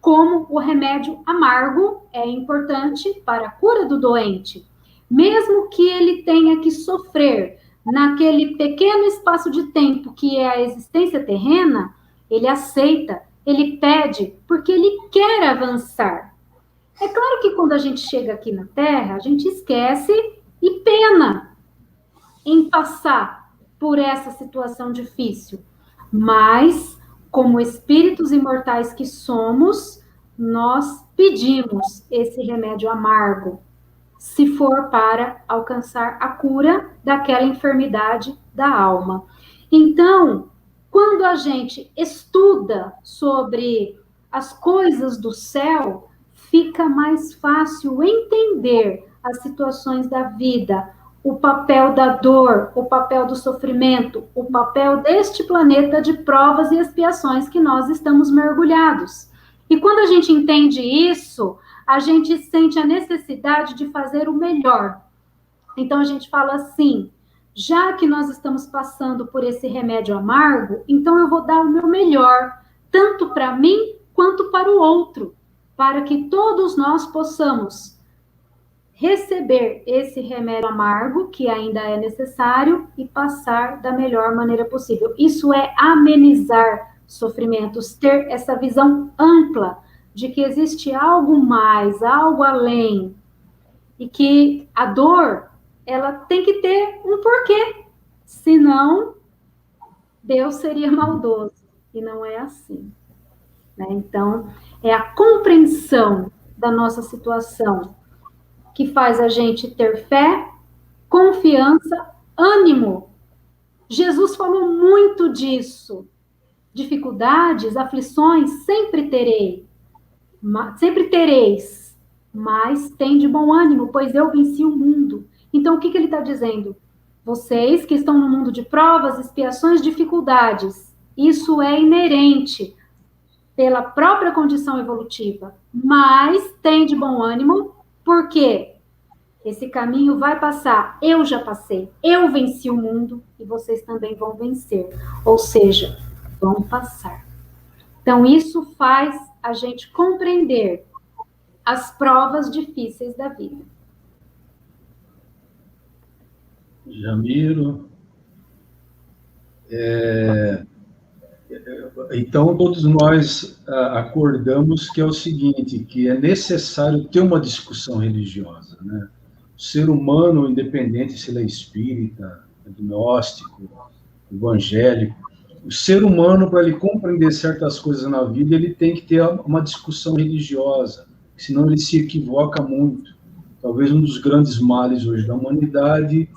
como o remédio amargo é importante para a cura do doente. Mesmo que ele tenha que sofrer naquele pequeno espaço de tempo que é a existência terrena, ele aceita, ele pede, porque ele quer avançar. É claro que quando a gente chega aqui na Terra, a gente esquece e pena em passar por essa situação difícil. Mas, como espíritos imortais que somos, nós pedimos esse remédio amargo, se for para alcançar a cura daquela enfermidade da alma. Então, quando a gente estuda sobre as coisas do céu, fica mais fácil entender as situações da vida, o papel da dor, o papel do sofrimento, o papel deste planeta de provas e expiações que nós estamos mergulhados. E quando a gente entende isso, a gente sente a necessidade de fazer o melhor. Então a gente fala assim, já que nós estamos passando por esse remédio amargo, então eu vou dar o meu melhor, tanto para mim quanto para o outro, para que todos nós possamos receber esse remédio amargo, que ainda é necessário, e passar da melhor maneira possível. Isso é amenizar sofrimentos, ter essa visão ampla de que existe algo mais, algo além, e que a dor, ela tem que ter um porquê, senão Deus seria maldoso, e não é assim. Né? Então, é a compreensão da nossa situação que faz a gente ter fé, confiança, ânimo. Jesus falou muito disso. Dificuldades, aflições, sempre tereis, mas tem de bom ânimo, pois eu venci o mundo. Então, o que ele está dizendo? Vocês que estão no mundo de provas, expiações, dificuldades, isso é inerente pela própria condição evolutiva, mas tem de bom ânimo, porque esse caminho vai passar. Eu já passei, eu venci o mundo e vocês também vão vencer. Ou seja, vão passar. Então, isso faz a gente compreender as provas difíceis da vida. Jamiro. Então, todos nós acordamos que é o seguinte, que é necessário ter uma discussão religiosa, né? O ser humano, independente se ele é espírita, agnóstico, evangélico, o ser humano, para ele compreender certas coisas na vida, ele tem que ter uma discussão religiosa, senão ele se equivoca muito. Talvez um dos grandes males hoje da humanidade,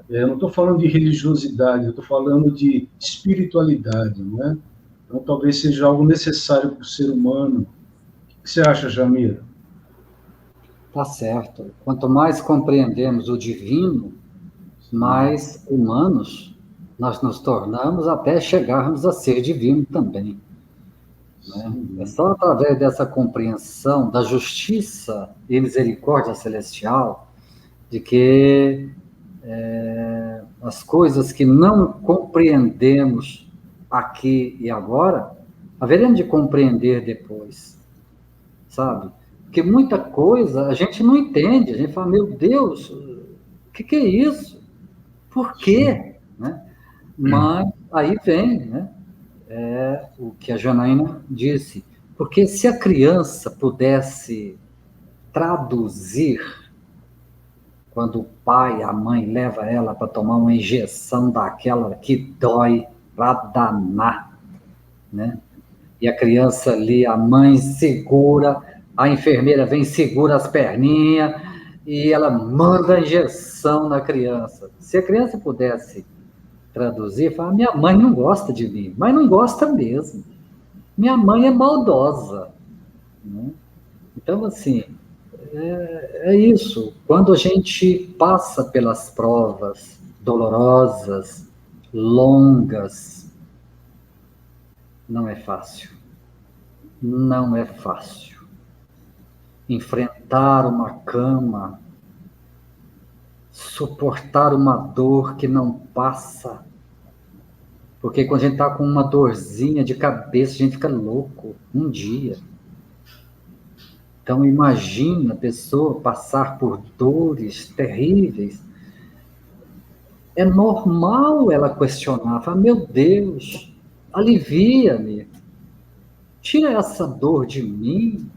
eu não estou falando de religiosidade, eu estou falando de espiritualidade, né? Então, talvez seja algo necessário para o ser humano. O que você acha, Jamiro? Tá certo. Quanto mais compreendemos o divino, mais humanos nós nos tornamos até chegarmos a ser divino também. Né? É só através dessa compreensão da justiça e misericórdia celestial de que as coisas que não compreendemos aqui e agora, haveremos de compreender depois, sabe? Porque muita coisa a gente não entende, a gente fala, meu Deus, o que é isso? Por quê? Né? Mas aí vem, né? O que a Janaína disse, porque se a criança pudesse traduzir, quando o pai, a mãe leva ela para tomar uma injeção daquela que dói para danar, né? E a criança ali, a mãe segura, a enfermeira vem, segura as perninhas, e ela manda a injeção na criança. Se a criança pudesse traduzir, fala, minha mãe não gosta de mim, mas não gosta mesmo. Minha mãe é maldosa. Né? Então, assim, é isso. Quando a gente passa pelas provas dolorosas, longas, Não é fácil. Não é fácil. Enfrentar uma cama, suportar uma dor que não passa. Porque quando a gente está com uma dorzinha de cabeça, a gente fica louco um dia. Então, imagina a pessoa passar por dores terríveis. É normal ela questionar, falar, meu Deus, alivia-me, tira essa dor de mim.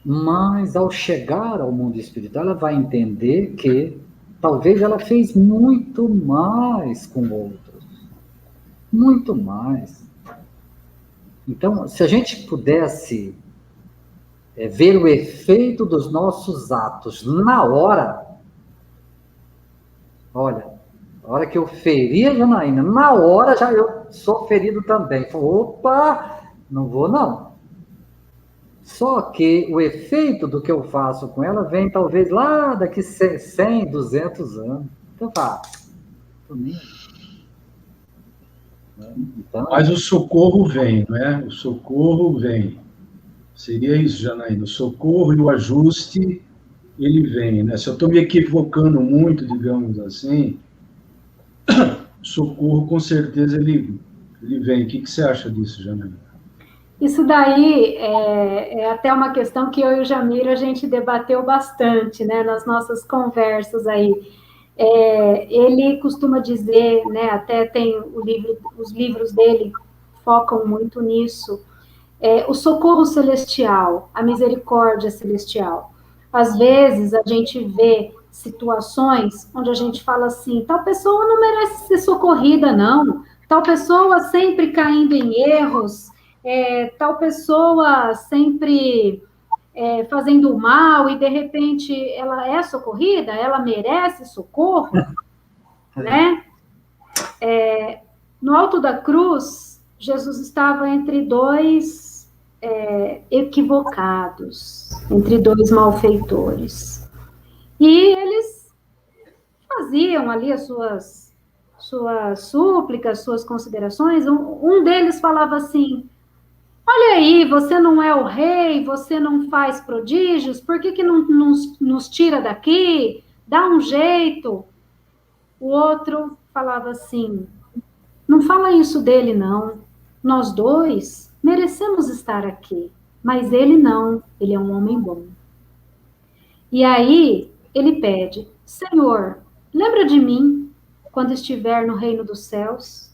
Mas, ao chegar ao mundo espiritual, ela vai entender que talvez ela fez muito mais com outros. Muito mais. Então, se a gente pudesse ver o efeito dos nossos atos na hora, olha, na hora que eu feri a Janaína, na hora já eu sou ferido também. Opa, não vou não. Só que o efeito do que eu faço com ela vem talvez lá daqui 100, 200 anos. Então, então, mas o socorro vem, não é? O socorro vem. Seria isso, Janaína. O socorro e o ajuste, ele vem, né? Se eu estou me equivocando muito, digamos assim, o socorro, com certeza, ele vem. O que você acha disso, Janaína? Isso daí é até uma questão que eu e o Jamir, a gente debateu bastante, né, nas nossas conversas aí. Ele costuma dizer, né, até tem os livros dele focam muito nisso, o socorro celestial, a misericórdia celestial. Às vezes a gente vê situações onde a gente fala assim, tal pessoa não merece ser socorrida, não. Tal pessoa sempre caindo em erros, tal pessoa sempre fazendo mal e, de repente, ela é socorrida, ela merece socorro, né? No alto da cruz, Jesus estava entre dois equivocados, entre dois malfeitores. E eles faziam ali as suas súplicas, suas considerações. Um deles falava assim, olha aí, você não é o rei, você não faz prodígios, por que não nos tira daqui? Dá um jeito. O outro falava assim, não fala isso dele, não. Nós dois merecemos estar aqui, mas ele não, ele é um homem bom. E aí, ele pede, Senhor, lembra de mim quando estiver no reino dos céus?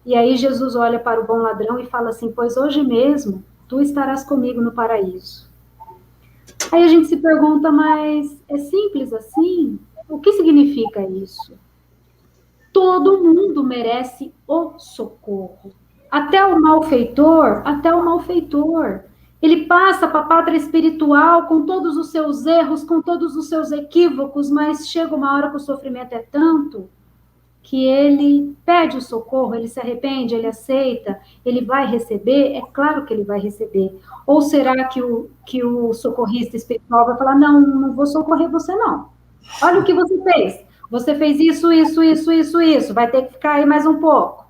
E aí Jesus olha para o bom ladrão e fala assim, pois hoje mesmo tu estarás comigo no paraíso. Aí a gente se pergunta, mas é simples assim? O que significa isso? Todo mundo merece o socorro. Até o malfeitor. Ele passa para a pátria espiritual com todos os seus erros, com todos os seus equívocos, mas chega uma hora que o sofrimento é tanto que ele pede o socorro, ele se arrepende, ele aceita, ele vai receber? É claro que ele vai receber. Ou será que o socorrista espiritual vai falar, não vou socorrer você não. Olha o que você fez. Você fez isso, vai ter que ficar aí mais um pouco.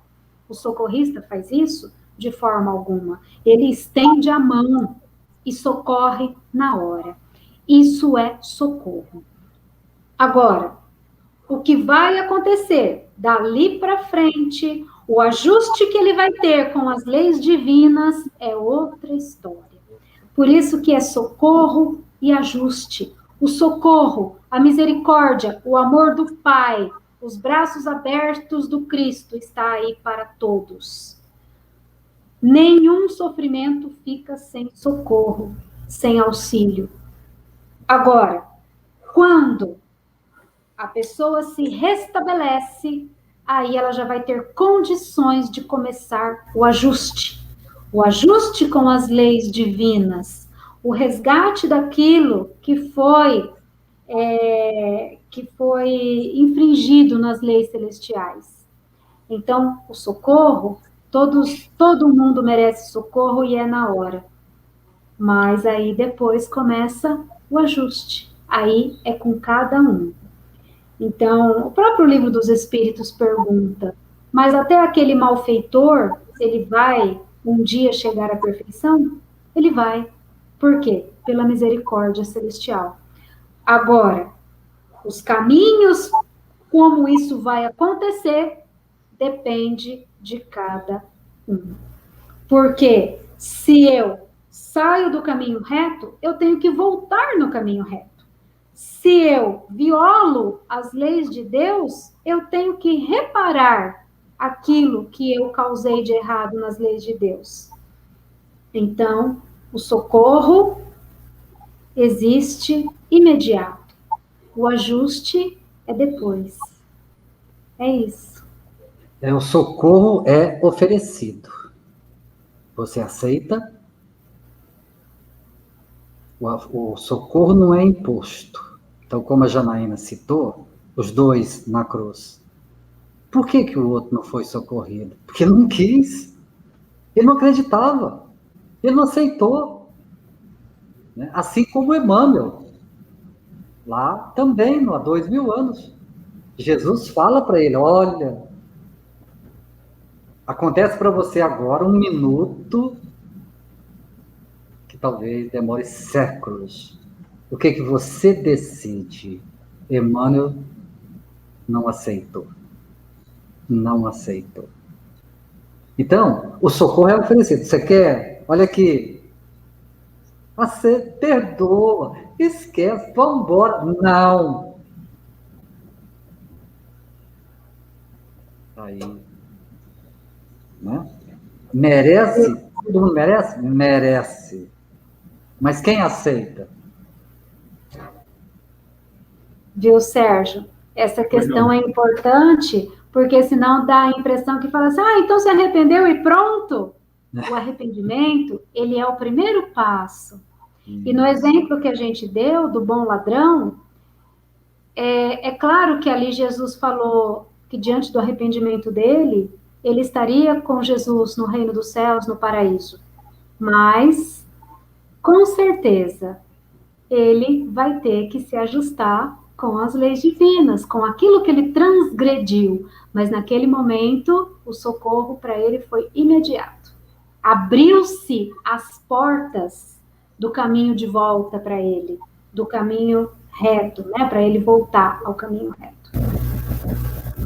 O socorrista faz isso de forma alguma. Ele estende a mão e socorre na hora. Isso é socorro. Agora, o que vai acontecer dali para frente, o ajuste que ele vai ter com as leis divinas é outra história. Por isso que é socorro e ajuste. O socorro, a misericórdia, o amor do Pai, os braços abertos do Cristo está aí para todos. Nenhum sofrimento fica sem socorro, sem auxílio. Agora, quando a pessoa se restabelece, aí ela já vai ter condições de começar o ajuste com as leis divinas, o resgate daquilo que foi infringido nas leis celestiais. Então, o socorro, todo mundo merece socorro e é na hora. Mas aí depois começa o ajuste. Aí é com cada um. Então, o próprio Livro dos Espíritos pergunta, mas até aquele malfeitor, ele vai um dia chegar à perfeição? Ele vai. Por quê? Pela misericórdia celestial. Agora, os caminhos, como isso vai acontecer, depende de cada um. Porque se eu saio do caminho reto, eu tenho que voltar no caminho reto. Se eu violo as leis de Deus, eu tenho que reparar aquilo que eu causei de errado nas leis de Deus. Então, o socorro existe imediato. O ajuste é depois. É isso. O socorro é oferecido. Você aceita? O socorro não é imposto. Então, como a Janaína citou, os dois na cruz. Por que o outro não foi socorrido? Porque não quis. Ele não acreditava. Ele não aceitou. Assim como Emmanuel. Lá também, há 2000 anos. Jesus fala para ele, olha, acontece para você agora 1 minuto que talvez demore séculos. O que você decide? Emmanuel não aceitou. Não aceitou. Então, o socorro é oferecido. Você quer? Olha aqui. Você perdoa, esquece, vamos embora. Não. Aí. Né? Merece? Todo mundo merece? Merece. Mas quem aceita? Viu, Sérgio? Essa questão é importante, porque senão dá a impressão que fala assim, então se arrependeu e pronto. O arrependimento, ele é o primeiro passo. E no exemplo que a gente deu do bom ladrão, é claro que ali Jesus falou que diante do arrependimento dele, ele estaria com Jesus no reino dos céus, no paraíso. Mas, com certeza, ele vai ter que se ajustar com as leis divinas, com aquilo que ele transgrediu. Mas naquele momento, o socorro para ele foi imediato. Abriu-se as portas do caminho de volta para ele, do caminho reto, né? Para ele voltar ao caminho reto.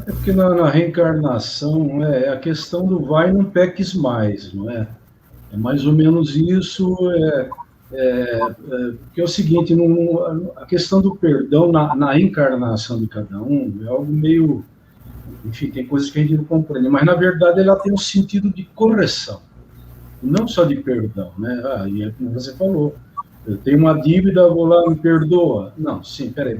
É porque na reencarnação é a questão do vai não peques mais, não é? É mais ou menos isso. Porque é o seguinte, a questão do perdão na reencarnação de cada um é algo meio... Enfim, tem coisas que a gente não compreende, mas na verdade ela tem um sentido de correção, não só de perdão, né? E é como você falou, eu tenho uma dívida, vou lá, me perdoa. Não, sim, peraí,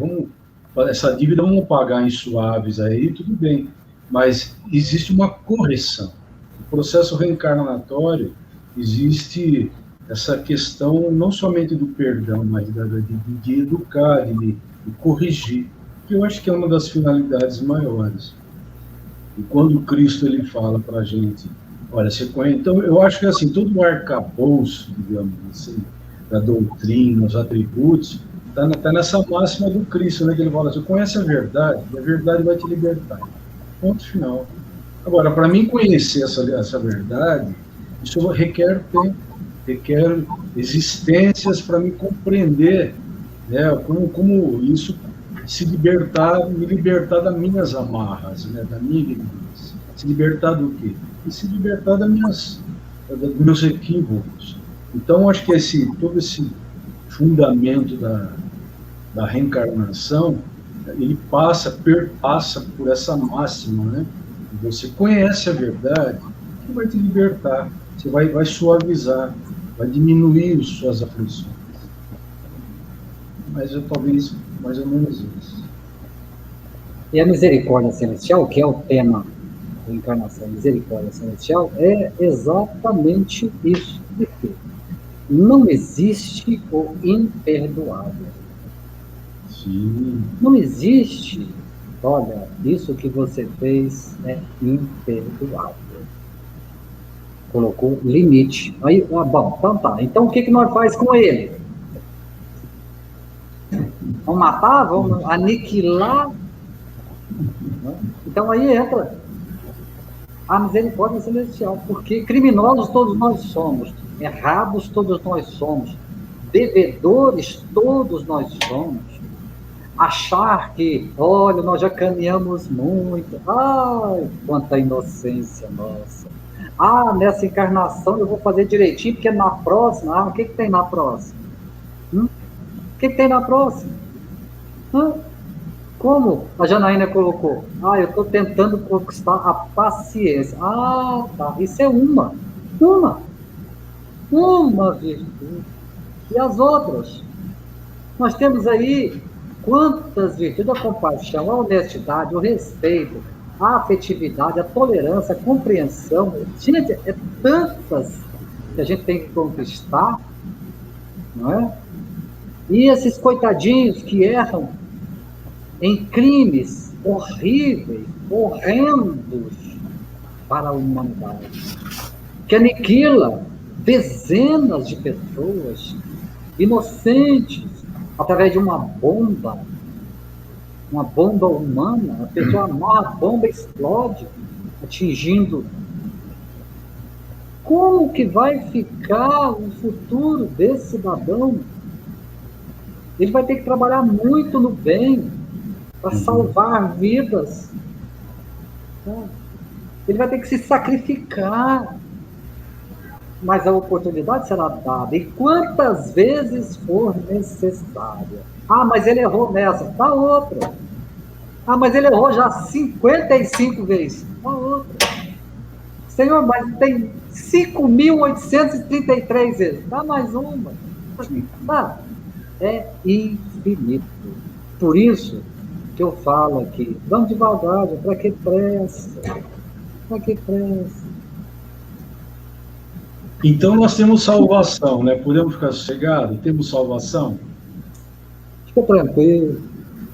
essa dívida vamos pagar em suaves aí, tudo bem, mas existe uma correção. No processo reencarnatório existe essa questão não somente do perdão, mas de educar, de corrigir, que eu acho que é uma das finalidades maiores. E quando Cristo ele fala para a gente, olha, você conhece... Então, eu acho que assim, todo o arcabouço, digamos assim, da doutrina, os atributos, está nessa máxima do Cristo, né, que ele fala, você conhece a verdade, e a verdade vai te libertar. Ponto final. Agora, para mim conhecer essa verdade, isso requer tempo, requer existências para me compreender, né, como isso me libertar das minhas amarras, né, da minha ignorância. Se libertar do quê? E se libertar dos meus equívocos. Então, acho que todo esse fundamento da reencarnação, ele perpassa por essa máxima, né? Você conhece a verdade, que vai te libertar, você vai suavizar, vai diminuir as suas aflições. Mas talvez mais ou menos isso. E a misericórdia celestial, que é o tema da encarnação, misericórdia celestial, é exatamente isso daqui. Não existe o imperdoável. Sim. Não existe, olha, isso que você fez é imperdoável. Colocou limite. Aí, bom, então tá. Então o que nós faz com ele? Vamos matar? Vamos aniquilar? Então aí entra. A misericórdia celestial, porque criminosos todos nós somos, errados todos nós somos, devedores todos nós somos. Achar que, olha, nós já caminhamos muito, ai, quanta inocência nossa. Ah, nessa encarnação eu vou fazer direitinho, porque na próxima, o que tem na próxima? O que tem na próxima? Como a Janaína colocou? Eu estou tentando conquistar a paciência. Tá, isso é uma virtude. E as outras? Nós temos aí quantas virtudes? A compaixão, a honestidade, o respeito, a afetividade, a tolerância, a compreensão. Gente, é tantas que a gente tem que conquistar, não é? E esses coitadinhos que erram em crimes horríveis, horrendos para a humanidade, que aniquila dezenas de pessoas inocentes através de uma bomba humana. A pessoa amarra a bomba, explode, atingindo. Como que vai ficar o futuro desse cidadão? Ele vai ter que trabalhar muito no bem para salvar vidas. Ele vai ter que se sacrificar. Mas a oportunidade será dada, e quantas vezes for necessária. Mas ele errou nessa, dá outra. Mas ele errou já 55 vezes, dá outra. Senhor, mas tem 5.833 vezes, dá mais uma. Dá. É infinito. Por isso que eu falo aqui, vamos devagar, para que pressa? Para que pressa? Então nós temos salvação, né? Podemos ficar sossegados? Temos salvação? Fica tranquilo.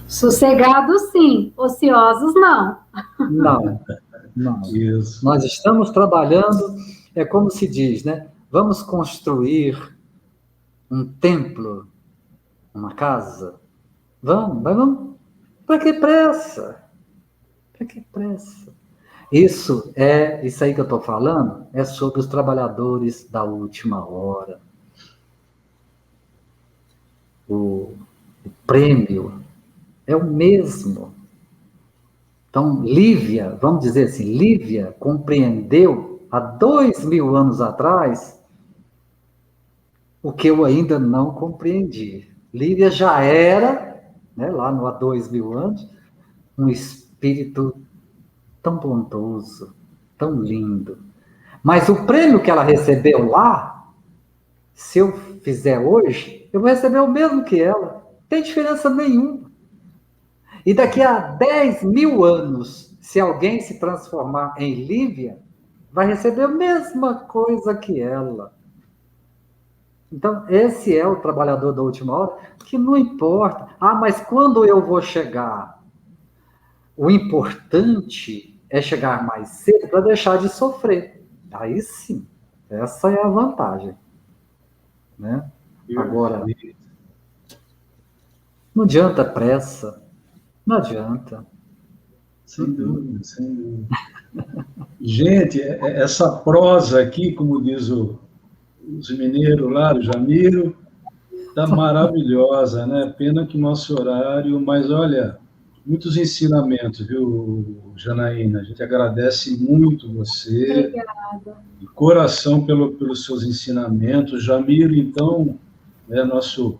Sossegados, sim. Ociosos, não. Não. Isso. Nós estamos trabalhando, é como se diz, né? Vamos construir um templo, uma casa. Vamos. Para que pressa? Para que pressa? Isso aí que eu estou falando é sobre os trabalhadores da última hora. O prêmio é o mesmo. Então, Lívia, vamos dizer assim, Lívia compreendeu há 2.000 anos atrás o que eu ainda não compreendi. Lívia já era, né, lá no há 2.000 anos, um espírito tão bondoso, tão lindo. Mas o prêmio que ela recebeu lá, se eu fizer hoje, eu vou receber o mesmo que ela. Não tem diferença nenhuma. E daqui a 10.000 anos, se alguém se transformar em Lívia, vai receber a mesma coisa que ela. Então, esse é o trabalhador da última hora, que não importa. Mas quando eu vou chegar? O importante é chegar mais cedo para deixar de sofrer. Aí sim, essa é a vantagem. Né? Agora, não adianta pressa. Não adianta. Sem dúvida, sem dúvida. Gente, essa prosa aqui, como diz os mineiros lá, o Jamiro, está maravilhosa, né? Pena que nosso horário, mas olha, muitos ensinamentos, viu, Janaína? A gente agradece muito você. Obrigada. De coração pelos seus ensinamentos. Jamiro, então, é nosso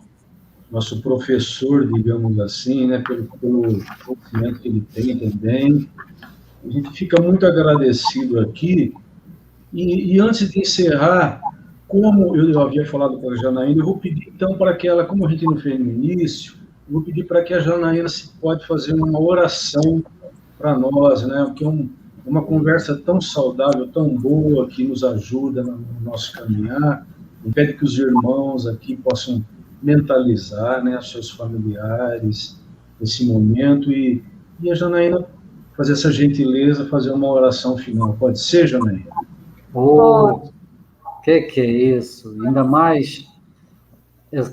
professor, digamos assim, né? Pelo conhecimento que ele tem também. A gente fica muito agradecido aqui. E antes de encerrar, como eu havia falado com a Janaína, eu vou pedir, então, para que ela, como a gente não fez no início, eu vou pedir para que a Janaína se pode fazer uma oração para nós, né? Porque é uma conversa tão saudável, tão boa, que nos ajuda no nosso caminhar. Eu peço que os irmãos aqui possam mentalizar, né, os seus familiares, esse momento, e a Janaína fazer essa gentileza, fazer uma oração final. Pode ser, Janaína? Que é isso? Ainda mais,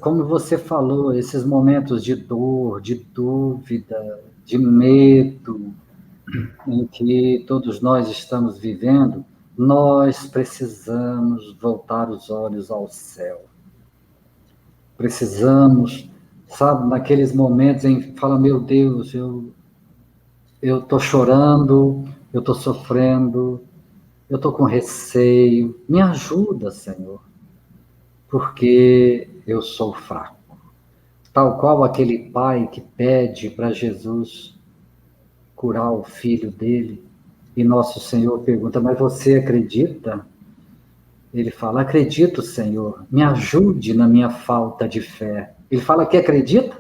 como você falou, esses momentos de dor, de dúvida, de medo, em que todos nós estamos vivendo, nós precisamos voltar os olhos ao céu. Precisamos, sabe, naqueles momentos em que fala, meu Deus, eu estou chorando, eu estou sofrendo, eu estou com receio, me ajuda, Senhor, porque eu sou fraco. Tal qual aquele pai que pede para Jesus curar o filho dele, e nosso Senhor pergunta, mas você acredita? Ele fala, acredito, Senhor, me ajude na minha falta de fé. Ele fala que acredita?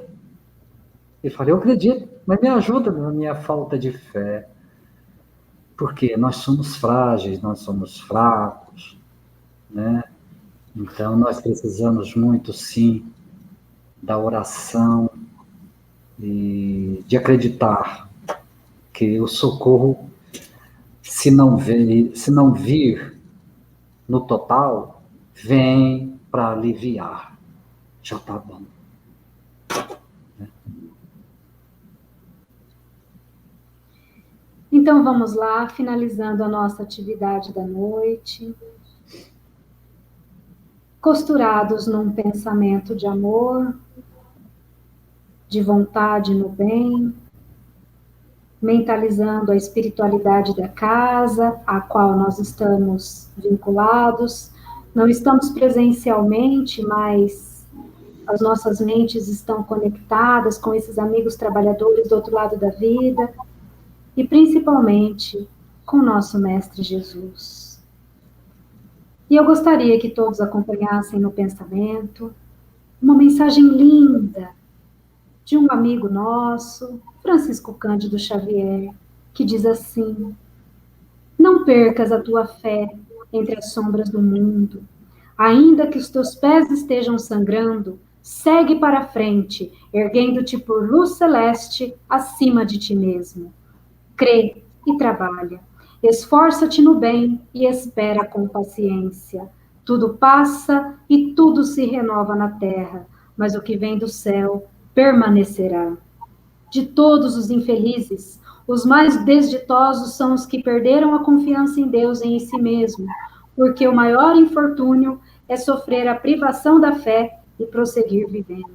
Ele fala, eu acredito, mas me ajuda na minha falta de fé. Porque nós somos frágeis, nós somos fracos, né? Então, nós precisamos muito, sim, da oração e de acreditar que o socorro, se não vir no total, vem para aliviar. Já está bom. Então vamos lá, finalizando a nossa atividade da noite. Costurados num pensamento de amor, de vontade no bem, mentalizando a espiritualidade da casa, a qual nós estamos vinculados. Não estamos presencialmente, mas as nossas mentes estão conectadas com esses amigos trabalhadores do outro lado da vida, e principalmente com o nosso Mestre Jesus. E eu gostaria que todos acompanhassem no pensamento uma mensagem linda de um amigo nosso, Francisco Cândido Xavier, que diz assim: não percas a tua fé entre as sombras do mundo. Ainda que os teus pés estejam sangrando, segue para a frente, erguendo-te por luz celeste acima de ti mesmo. Crê e trabalha. Esforça-te no bem e espera com paciência. Tudo passa e tudo se renova na terra, mas o que vem do céu permanecerá. De todos os infelizes, os mais desditosos são os que perderam a confiança em Deus e em si mesmo, porque o maior infortúnio é sofrer a privação da fé e prosseguir vivendo.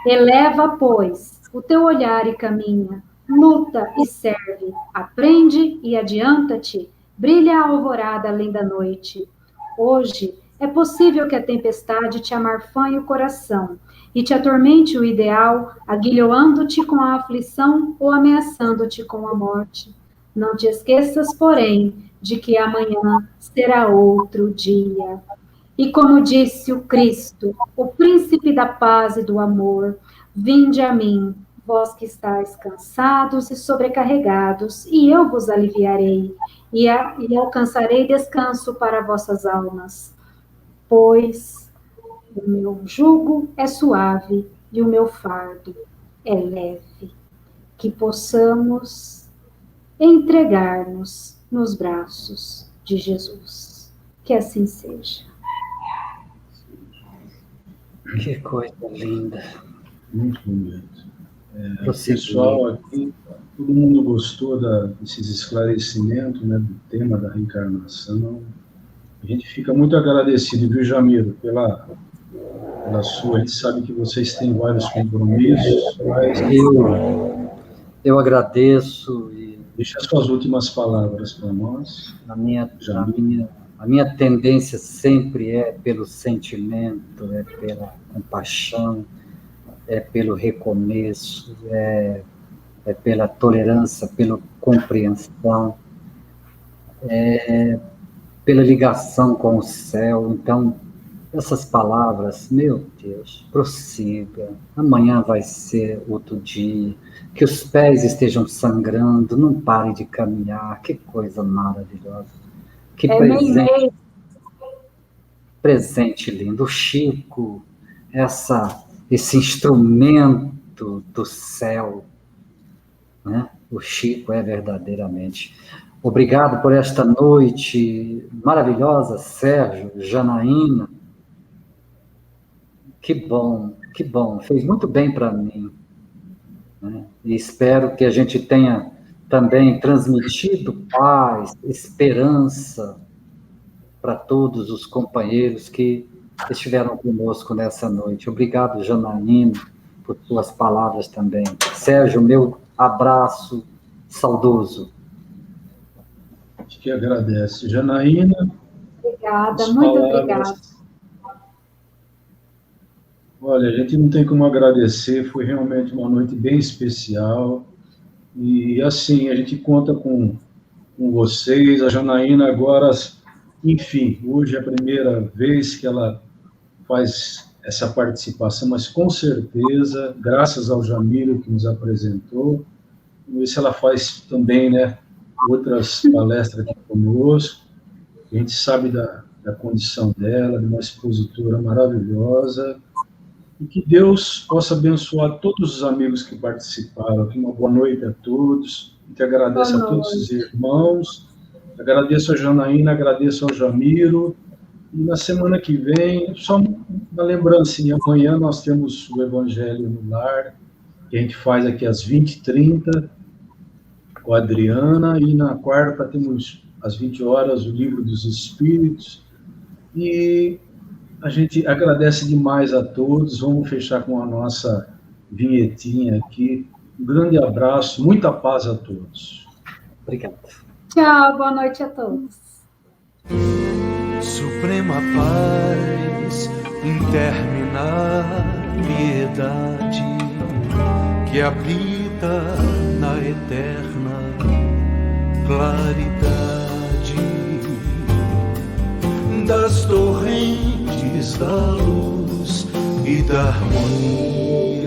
Eleva, pois, o teu olhar e caminha, luta e serve, aprende e adianta-te, brilha a alvorada além da noite. Hoje é possível que a tempestade te amarfanhe o coração e te atormente o ideal, aguilhoando-te com a aflição ou ameaçando-te com a morte. Não te esqueças, porém, de que amanhã será outro dia. E como disse o Cristo, o príncipe da paz e do amor, vinde a mim, vós que estáis cansados e sobrecarregados, e eu vos aliviarei, e alcançarei descanso para vossas almas. Pois o meu jugo é suave e o meu fardo é leve. Que possamos entregar-nos nos braços de Jesus. Que assim seja. Que coisa linda. Muito bonito. Pessoal, aqui, todo mundo gostou desses esclarecimentos, né, do tema da reencarnação. A gente fica muito agradecido, viu, Jamiro, pela sua. A gente sabe que vocês têm vários compromissos. Mas eu agradeço. E deixa as suas últimas palavras para nós. A minha tendência sempre é pelo sentimento, é pela compaixão, é pelo recomeço, é pela tolerância, pela compreensão, pela ligação com o céu. Então, essas palavras, meu Deus, prossiga, amanhã vai ser outro dia, que os pés estejam sangrando, não pare de caminhar, que coisa maravilhosa, que presente lindo. O Chico, esse instrumento do céu, né? O Chico é verdadeiramente. Obrigado por esta noite maravilhosa, Sérgio, Janaína. Que bom, fez muito bem para mim, né? E espero que a gente tenha também transmitido paz, esperança para todos os companheiros que estiveram conosco nessa noite. Obrigado, Janaína, por suas palavras também. Sérgio, meu abraço saudoso. A gente que agradece. Janaína. Obrigada, muito obrigada. Olha, a gente não tem como agradecer, foi realmente uma noite bem especial. E assim, a gente conta com vocês. A Janaína agora, enfim, hoje é a primeira vez que ela faz essa participação, mas com certeza, graças ao Jamiro que nos apresentou, vamos ver se ela faz também, né, outras palestras aqui conosco. A gente sabe da condição dela, de uma expositora maravilhosa, e que Deus possa abençoar todos os amigos que participaram aqui. Uma boa noite a todos. A gente agradece a todos os irmãos, agradeço a Janaína, agradeço ao Jamiro. E na semana que vem, só uma lembrancinha, amanhã nós temos o Evangelho no Lar, que a gente faz aqui às 20h30, com a Adriana, e na quarta temos às 20 horas o Livro dos Espíritos. E a gente agradece demais a todos. Vamos fechar com a nossa vinhetinha aqui. Um grande abraço, muita paz a todos. Obrigado. Tchau, boa noite a todos. Suprema paz, interminável piedade, que habita na eterna claridade das torrentes da luz e da harmonia